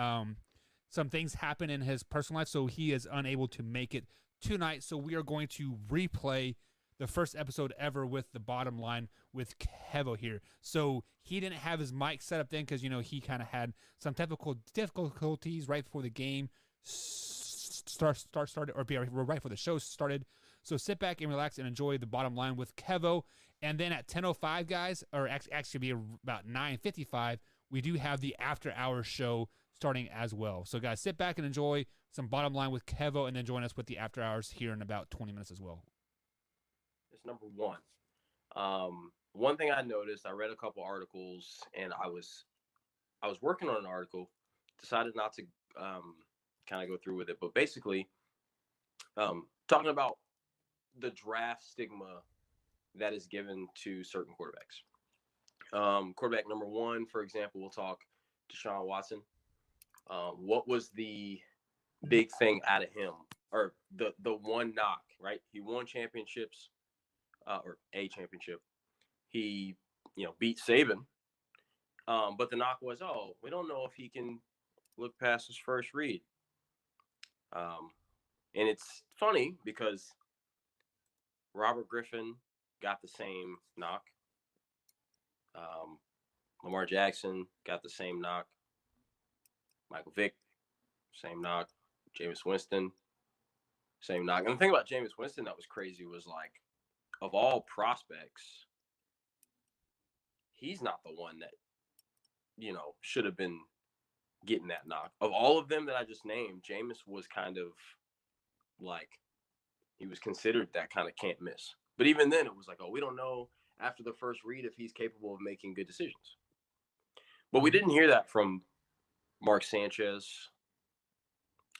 some things happen in his personal life, so he is unable to make it tonight. So we are going to replay the first episode ever with the bottom line with Kevo here. So he didn't have his mic set up then because, he kind of had some difficulties right before the game started, or right before the show started. So sit back and relax and enjoy the bottom line with Kevo. And then at 10:05, guys, or actually be about 9:55, we do have the after hours show starting as well. So, guys, sit back and enjoy some bottom line with Kevo, and then join us with the after hours here in about 20 minutes as well. It's number one. One thing I noticed, I read a couple articles, and I was working on an article, decided not to kind of go through with it, but basically talking about the draft stigma that is given to certain quarterbacks. Quarterback number 1, for example, we'll talk Deshaun Watson. What was the big thing out of him, or the one knock, right? He won championships, or a championship. He, beat Saban. But the knock was, we don't know if he can look past his first read. And it's funny because Robert Griffin got the same knock. Lamar Jackson got the same knock. Michael Vick, same knock. Jameis Winston, same knock. And the thing about Jameis Winston that was crazy was, like, of all prospects, he's not the one that, should have been getting that knock. Of all of them that I just named, Jameis was kind of like, he was considered that kind of can't miss. But even then, it was like, we don't know after the first read if he's capable of making good decisions. But we didn't hear that from Mark Sanchez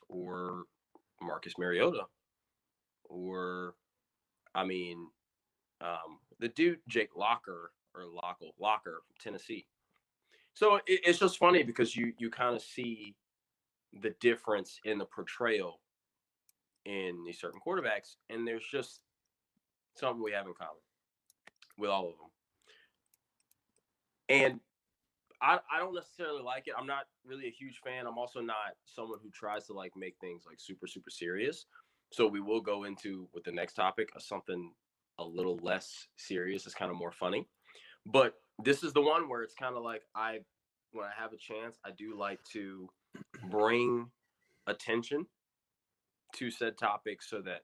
or Marcus Mariota or, the dude Jake Locker from Tennessee. So it's just funny because you kind of see the difference in the portrayal in these certain quarterbacks, and there's just something we have in common with all of them. And I don't necessarily like it. I'm not really a huge fan. I'm also not someone who tries to make things super, super serious. So we will go into with the next topic of something a little less serious. It's kind of more funny. But this is the one where it's kind of like when I have a chance, I do like to bring attention to said topics so that,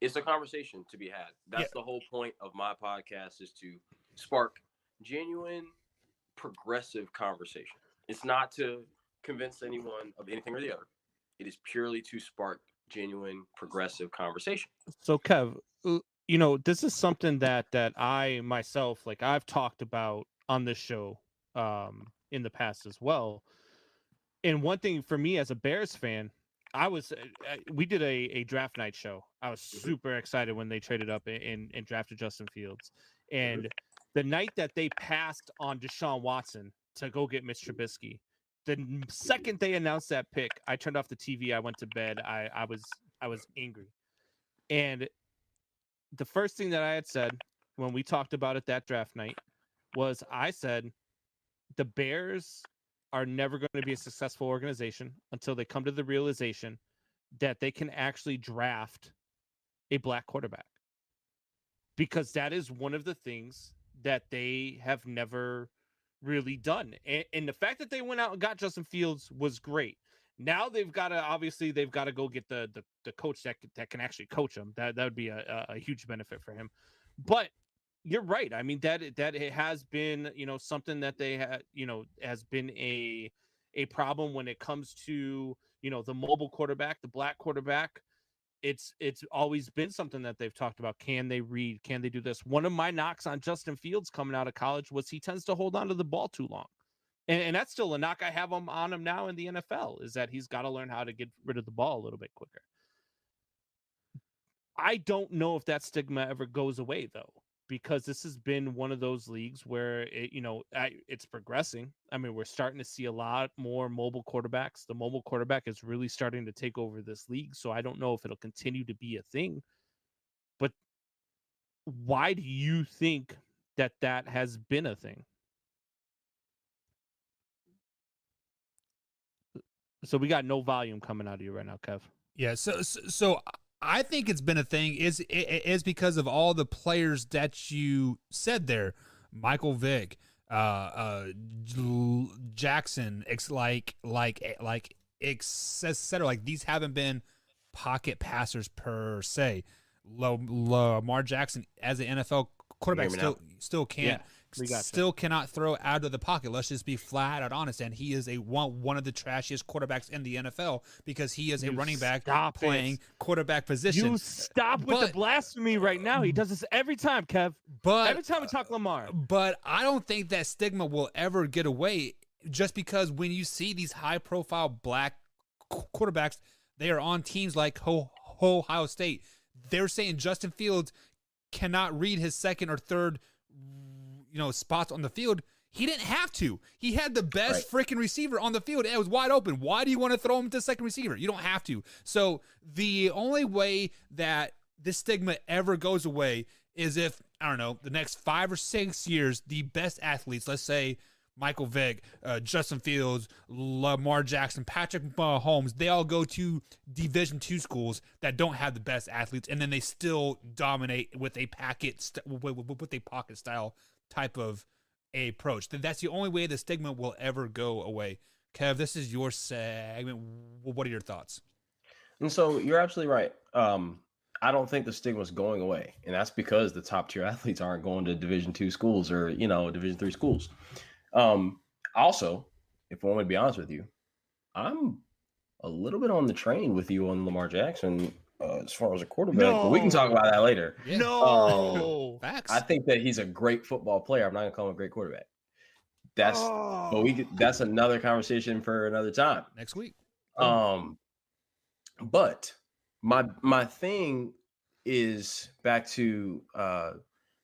it's a conversation to be had. That's the whole point of my podcast, is to spark genuine, progressive conversation. It's not to convince anyone of anything or the other. It is purely to spark genuine, progressive conversation. So, Kev, this is something that I myself, I've talked about on this show in the past as well. And one thing for me as a Bears fan, we did a draft night show. I was super excited when they traded up and drafted Justin Fields. And the night that they passed on Deshaun Watson to go get Mitch Trubisky, the second they announced that pick, I turned off the TV. I went to bed. I was angry. And the first thing that I had said when we talked about it that draft night was, I said, the Bears are never going to be a successful organization until they come to the realization that they can actually draft a black quarterback, because that is one of the things that they have never really done. And the fact that they went out and got Justin Fields was great. Now they've got to go get the coach that can actually coach him. That would be a huge benefit for him. But you're right. I mean, that it has been, something that they had, has been a problem when it comes to, the mobile quarterback, the black quarterback. It's always been something that they've talked about. Can they read? Can they do this? One of my knocks on Justin Fields coming out of college was he tends to hold on to the ball too long. And that's still a knock I have on him now in the NFL, is that he's got to learn how to get rid of the ball a little bit quicker. I don't know if that stigma ever goes away though, because this has been one of those leagues where it's progressing. I mean, we're starting to see a lot more mobile quarterbacks. The mobile quarterback is really starting to take over this league. So I don't know if it'll continue to be a thing. But why do you think that has been a thing? So we got no volume coming out of you right now, Kev. Yeah, so I think it's been a thing is because of all the players that you said there, Michael Vick, Jackson, etc. Like these haven't been pocket passers per se. Lamar Jackson as an NFL quarterback still can't. Yeah. Still cannot throw out of the pocket. Let's just be flat out honest. And he is one of the trashiest quarterbacks in the NFL because he is a running back playing quarterback position. You stop with the blasphemy right now. He does this every time, Kev. But every time we talk Lamar. But I don't think that stigma will ever get away just because when you see these high-profile black quarterbacks, they are on teams like Ohio State. They're saying Justin Fields cannot read his second or third spots on the field. He didn't have to. He had the best freaking receiver on the field. It was wide open. Why do you want to throw him to second receiver? You don't have to. So the only way that this stigma ever goes away is if, I don't know, the next 5 or 6 years, the best athletes, let's say Michael Vick, Justin Fields, Lamar Jackson, Patrick Mahomes, they all go to Division II schools that don't have the best athletes, and then they still dominate with a pocket style type of approach. That's the only way the stigma will ever go away. Kev, this is your segment. What are your thoughts? And so you're absolutely right. I don't think the stigma is going away, and that's because the top tier athletes aren't going to Division II schools or Division III schools. Also, if I want to be honest with you, I'm a little bit on the train with you on Lamar Jackson as far as a quarterback, but we can talk about that later. Yeah. No, facts. I think that he's a great football player. I'm not gonna call him a great quarterback. That's that's another conversation for another time next week. But my thing is back to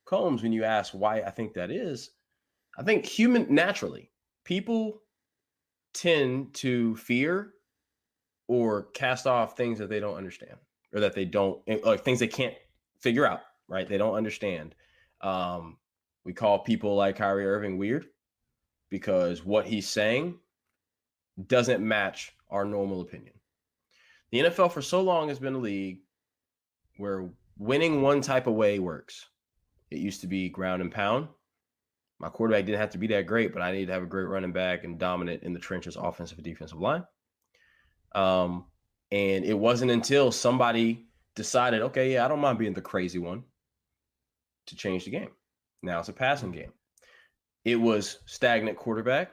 Combs when you ask why I think that is. I think naturally, people tend to fear or cast off things that they don't understand or that they don't, like things they can't figure out, right? They don't understand. We call people like Kyrie Irving weird because what he's saying doesn't match our normal opinion. The NFL for so long has been a league where winning one type of way works. It used to be ground and pound. My quarterback didn't have to be that great, but I needed to have a great running back and dominant in the trenches, offensive and defensive line. And it wasn't until somebody decided, okay, yeah, I don't mind being the crazy one, to change the game. Now it's a passing game. It was stagnant quarterback.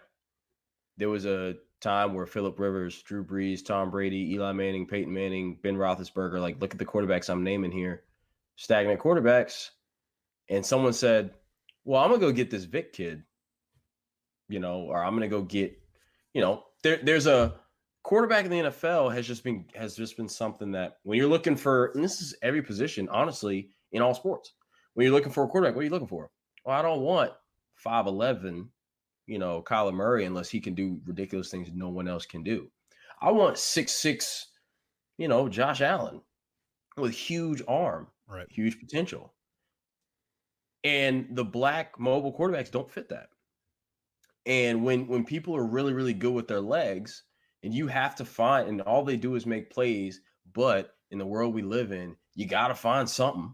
There was a time where Phillip Rivers, Drew Brees, Tom Brady, Eli Manning, Peyton Manning, Ben Roethlisberger, like look at the quarterbacks I'm naming here, stagnant quarterbacks. And someone said, well, I'm going to go get this Vic kid, or I'm going to go get, there's a quarterback in the NFL has just been something that when you're looking for, and this is every position, honestly, in all sports, when you're looking for a quarterback, what are you looking for? Well, I don't want 5'11", Kyler Murray, unless he can do ridiculous things no one else can do. I want 6'6", Josh Allen with huge arm, right, huge potential. And the black mobile quarterbacks don't fit that. And when people are really, really good with their legs, and you have to find, and all they do is make plays, but in the world we live in, you got to find something.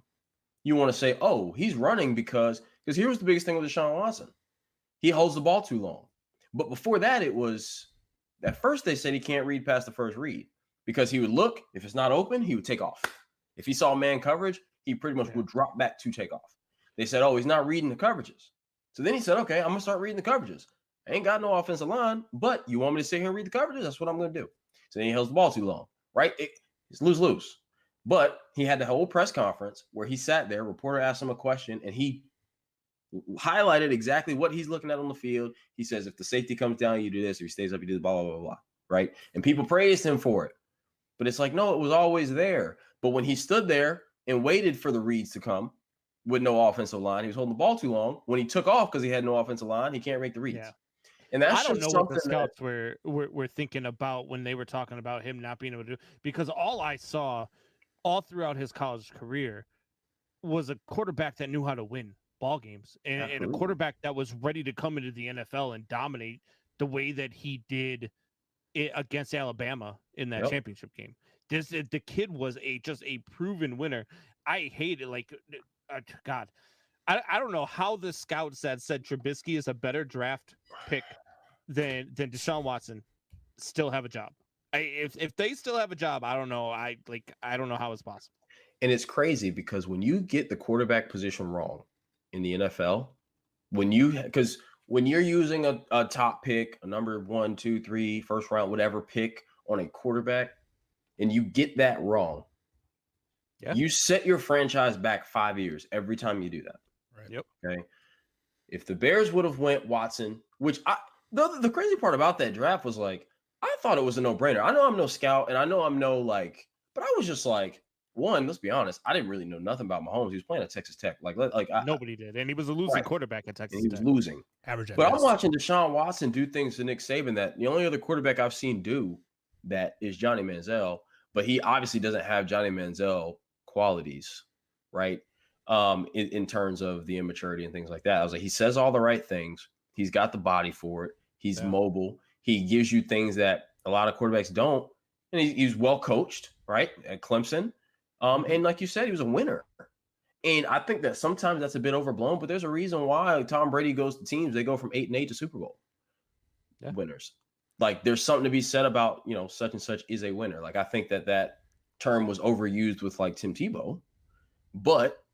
You want to say, oh, he's running because here's the biggest thing with Deshaun Watson. He holds the ball too long. But before that, it was, at first they said he can't read past the first read because he would look, if it's not open, he would take off. If he saw man coverage, he pretty much would drop back to take off. They said, oh, he's not reading the coverages. So then he said, okay, I'm going to start reading the coverages. I ain't got no offensive line, but you want me to sit here and read the coverages? That's what I'm going to do. So then he holds the ball too long, right? It's lose-lose. But he had the whole press conference where he sat there, reporter asked him a question, and he highlighted exactly what he's looking at on the field. He says, if the safety comes down, you do this. If he stays up, you do blah, blah, blah, blah, right? And people praised him for it. But it's like, no, it was always there. But when he stood there and waited for the reads to come with no offensive line. He was holding the ball too long. When he took off because he had no offensive line, he can't make the reads. Yeah. And that's I don't just know what the something scouts were thinking about when they were talking about him not being able to do, because all I saw all throughout his college career was a quarterback that knew how to win ball games and a Absolutely. quarterback that was ready to come into the NFL and dominate the way that he did it against Alabama in that Yep. championship game. The kid was just a proven winner. I hate it. Like, God, I don't know how the scouts that said Trubisky is a better draft pick than Deshaun Watson still have a job. If they still have a job, I don't know. I don't know how it's possible. And it's crazy because when you get the quarterback position wrong in the NFL, when you're using a top pick, a number 1, 2, 3, first round, whatever pick on a quarterback, and you get that wrong, you set your franchise back 5 years every time you do that. Right. Yep. Okay. If the Bears would have went Watson, which the crazy part about that draft was like, I thought it was a no-brainer. I know I'm no scout and I know I'm no but I was just like, one, let's be honest, I didn't really know nothing about Mahomes. He was playing at Texas Tech. Nobody did. And he was a losing quarterback at Texas and he was Tech. losing. Average at But I'm best. watching Deshaun Watson do things to Nick Saban that the only other quarterback I've seen do that is Johnny Manziel, but he obviously doesn't have Johnny Manziel qualities, right? In terms of the immaturity and things like that. I was like, he says all the right things. He's got the body for it. He's mobile. He gives you things that a lot of quarterbacks don't. And he's well coached, right? At Clemson. And like you said, he was a winner. And I think that sometimes that's a bit overblown, but there's a reason why Tom Brady goes to teams. They go from 8-8 to Super Bowl winners. Like, there's something to be said about, such and such is a winner. Like, I think that term was overused with like Tim Tebow, but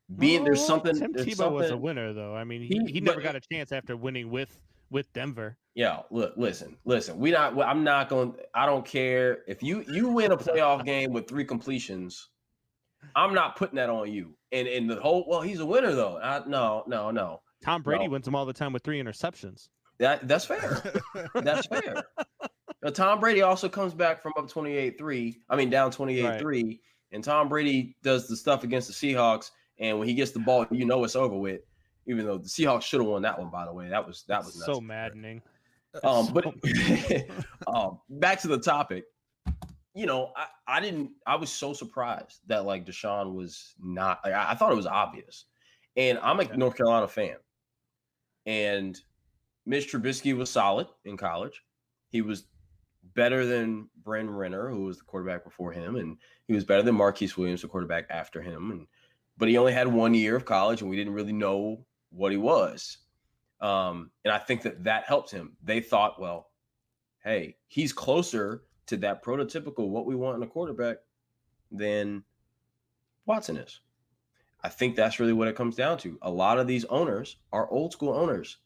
there's something. Tim Tebow was a winner, though. I mean, he never got a chance after winning with Denver. Yeah, look, listen. I'm not going. I don't care if you win a playoff game with 3 completions. I'm not putting that on you. And the whole, he's a winner though. No. Tom Brady wins them all the time with 3 interceptions. That's fair. That's fair. But Tom Brady also comes back from up 28-3. I mean, down 28-3, right. And Tom Brady does the stuff against the Seahawks. And when he gets the ball, it's over with. Even though the Seahawks should have won that one, by the way, that was nuts. So maddening. But back to the topic. I was so surprised that like Deshaun was not. Like, I thought it was obvious, and I'm a North Carolina fan, and Mitch Trubisky was solid in college. He was better than Bryn Renner, who was the quarterback before him, and he was better than Marquise Williams, the quarterback after him, but he only had 1 year of college, and we didn't really know what he was. And I think that helped him. They thought, well, hey, he's closer to that prototypical what we want in a quarterback than Watson is. I think that's really what it comes down to. A lot of these owners are old school owners.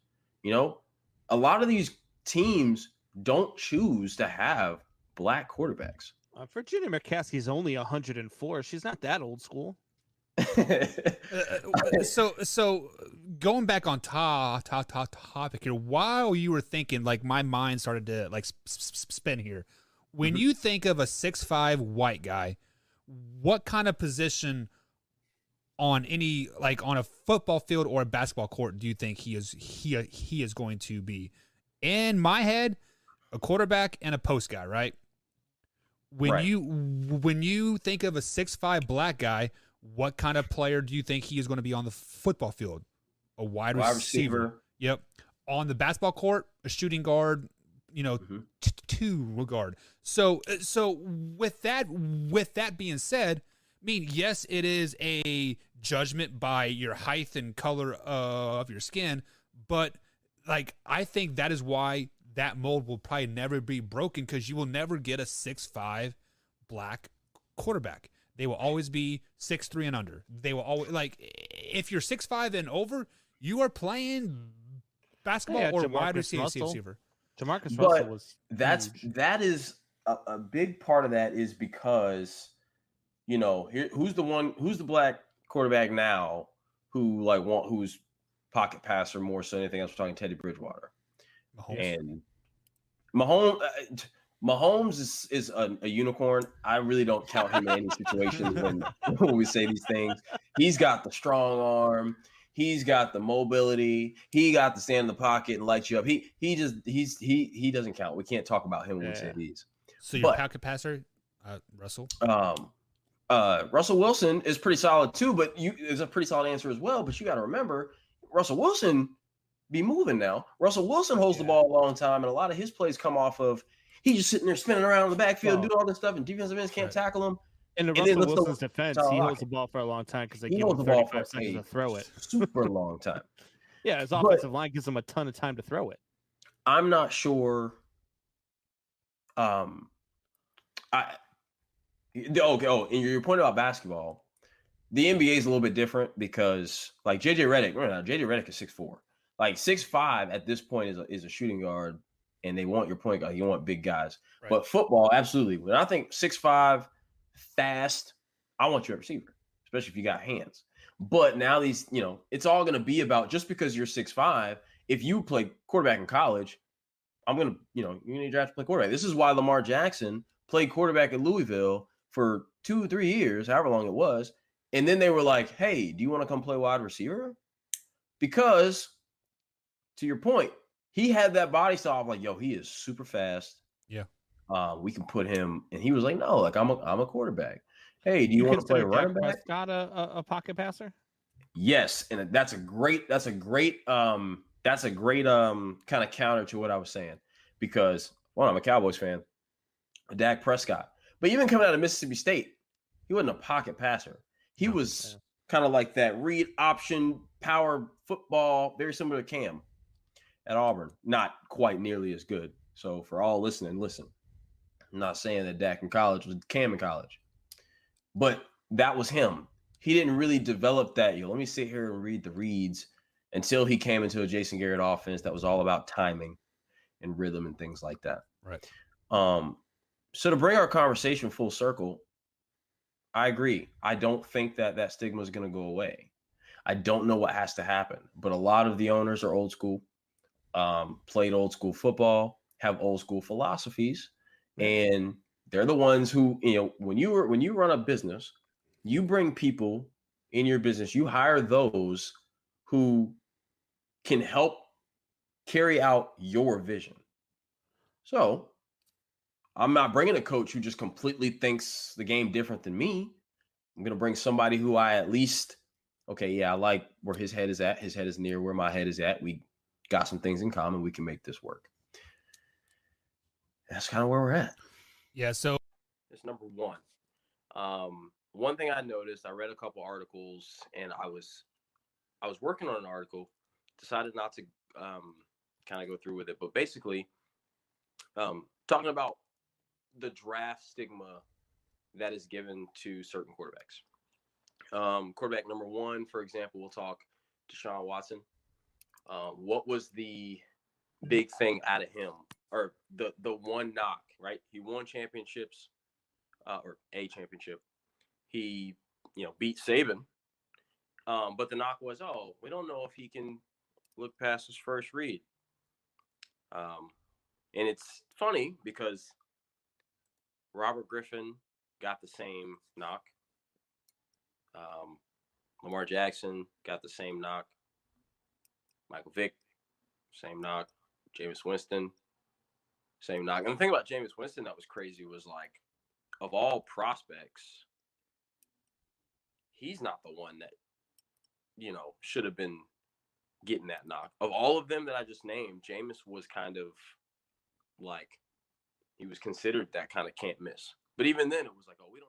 A lot of these teams don't choose to have black quarterbacks. Virginia McCaskey's only 104. She's not that old school. So going back on topic here, while you were thinking, like my mind started to like spin here. When you think of a 6'5" white guy, what kind of position on on a football field or a basketball court do you think he is going to be? In my head, a quarterback and a post guy, right? When you think of a 6'5" black guy, what kind of player do you think he is going to be on the football field? A wide receiver. Yep. On the basketball court, a shooting guard, two guard. So with that being said, I mean, yes, it is a judgment by your height and color of your skin, but like I think that is why that mold will probably never be broken, because you will never get a 6'5" black quarterback. They will always be 6'3" and under. They will always, like, if you're 6'5" and over, you are playing basketball or wide receiver. Jamarcus Russell was huge. That is a big part of that is because, who's the black quarterback now who's pocket passer more so anything else? We're talking Teddy Bridgewater. Mahomes. And Mahomes, Mahomes is a unicorn. I really don't count him in any situations when we say these things. He's got the strong arm. He's got the mobility. He got to stand in the pocket and light you up. He doesn't count. We can't talk about him when we say these. So your But, pocket passer, Russell? Russell Wilson is pretty solid too, but is a pretty solid answer as well. But you got to remember, Russell Wilson be moving now. Russell Wilson holds the ball a long time, and a lot of his plays come off of he's just sitting there spinning around in the backfield, doing all this stuff, and defensive ends can't tackle him. In the Russell Wilson's defense, he holds the ball for a long time because they give him 35 seconds to throw it. Super long time. Yeah, his offensive line gives him a ton of time to throw it. I'm not sure. And your point about basketball, the NBA is a little bit different because, like JJ Redick is 6'4". Like 6'5" at this point is a shooting guard, and they want your point guard. You want big guys. Right. But football, absolutely. When I think 6'5", fast, I want you a receiver, especially if you got hands. But now these, it's all going to be about just because you're 6'5", if you play quarterback in college, I'm going to, you're going to draft to play quarterback. This is why Lamar Jackson played quarterback at Louisville for 2-3 years, however long it was. And then they were like, hey, do you want to come play wide receiver? Because, to your point, he had that body style of like, yo, he is super fast. Yeah. We can put him, and he was like, no, like I'm a quarterback. Hey, do you want to play running back? Prescott a pocket passer? Yes, and that's a great kind of counter to what I was saying, because I'm a Cowboys fan, Dak Prescott, but even coming out of Mississippi State, he wasn't a pocket passer. He was kind of like that read option power football, very similar to Cam at Auburn, not quite nearly as good. So for all listening, listen. I'm not saying that Dak in college was Cam in college, but that was him. He didn't really develop that. Let me sit here and read the reads until he came into a Jason Garrett offense that was all about timing and rhythm and things like that. Right. So to bring our conversation full circle, I agree. I don't think that stigma is going to go away. I don't know what has to happen, but a lot of the owners are old school, played old school football, have old school philosophies, and they're the ones who, when you run a business, you bring people in your business, you hire those who can help carry out your vision. So I'm not bringing a coach who just completely thinks the game different than me. I'm going to bring somebody who I at least, I like where his head is at. His head is near where my head is at. We got some things in common. We can make this work. That's kind of where we're at. Yeah. So it's number one. One thing I noticed, I read a couple articles, and I was working on an article, decided not to kind of go through with it, but basically talking about the draft stigma that is given to certain quarterbacks. Quarterback number one, for example, we'll talk Deshaun Watson. What was the big thing out of him, or the one knock, right? He won championships, or a championship. He, beat Saban. But the knock was, we don't know if he can look past his first read. And it's funny because Robert Griffin got the same knock. Lamar Jackson got the same knock. Michael Vick, same knock. Jameis Winston, same knock. And the thing about Jameis Winston that was crazy was, like, of all prospects, he's not the one that, should have been getting that knock. Of all of them that I just named, Jameis was kind of like, he was considered that kind of can't miss. But even then, it was like, we don't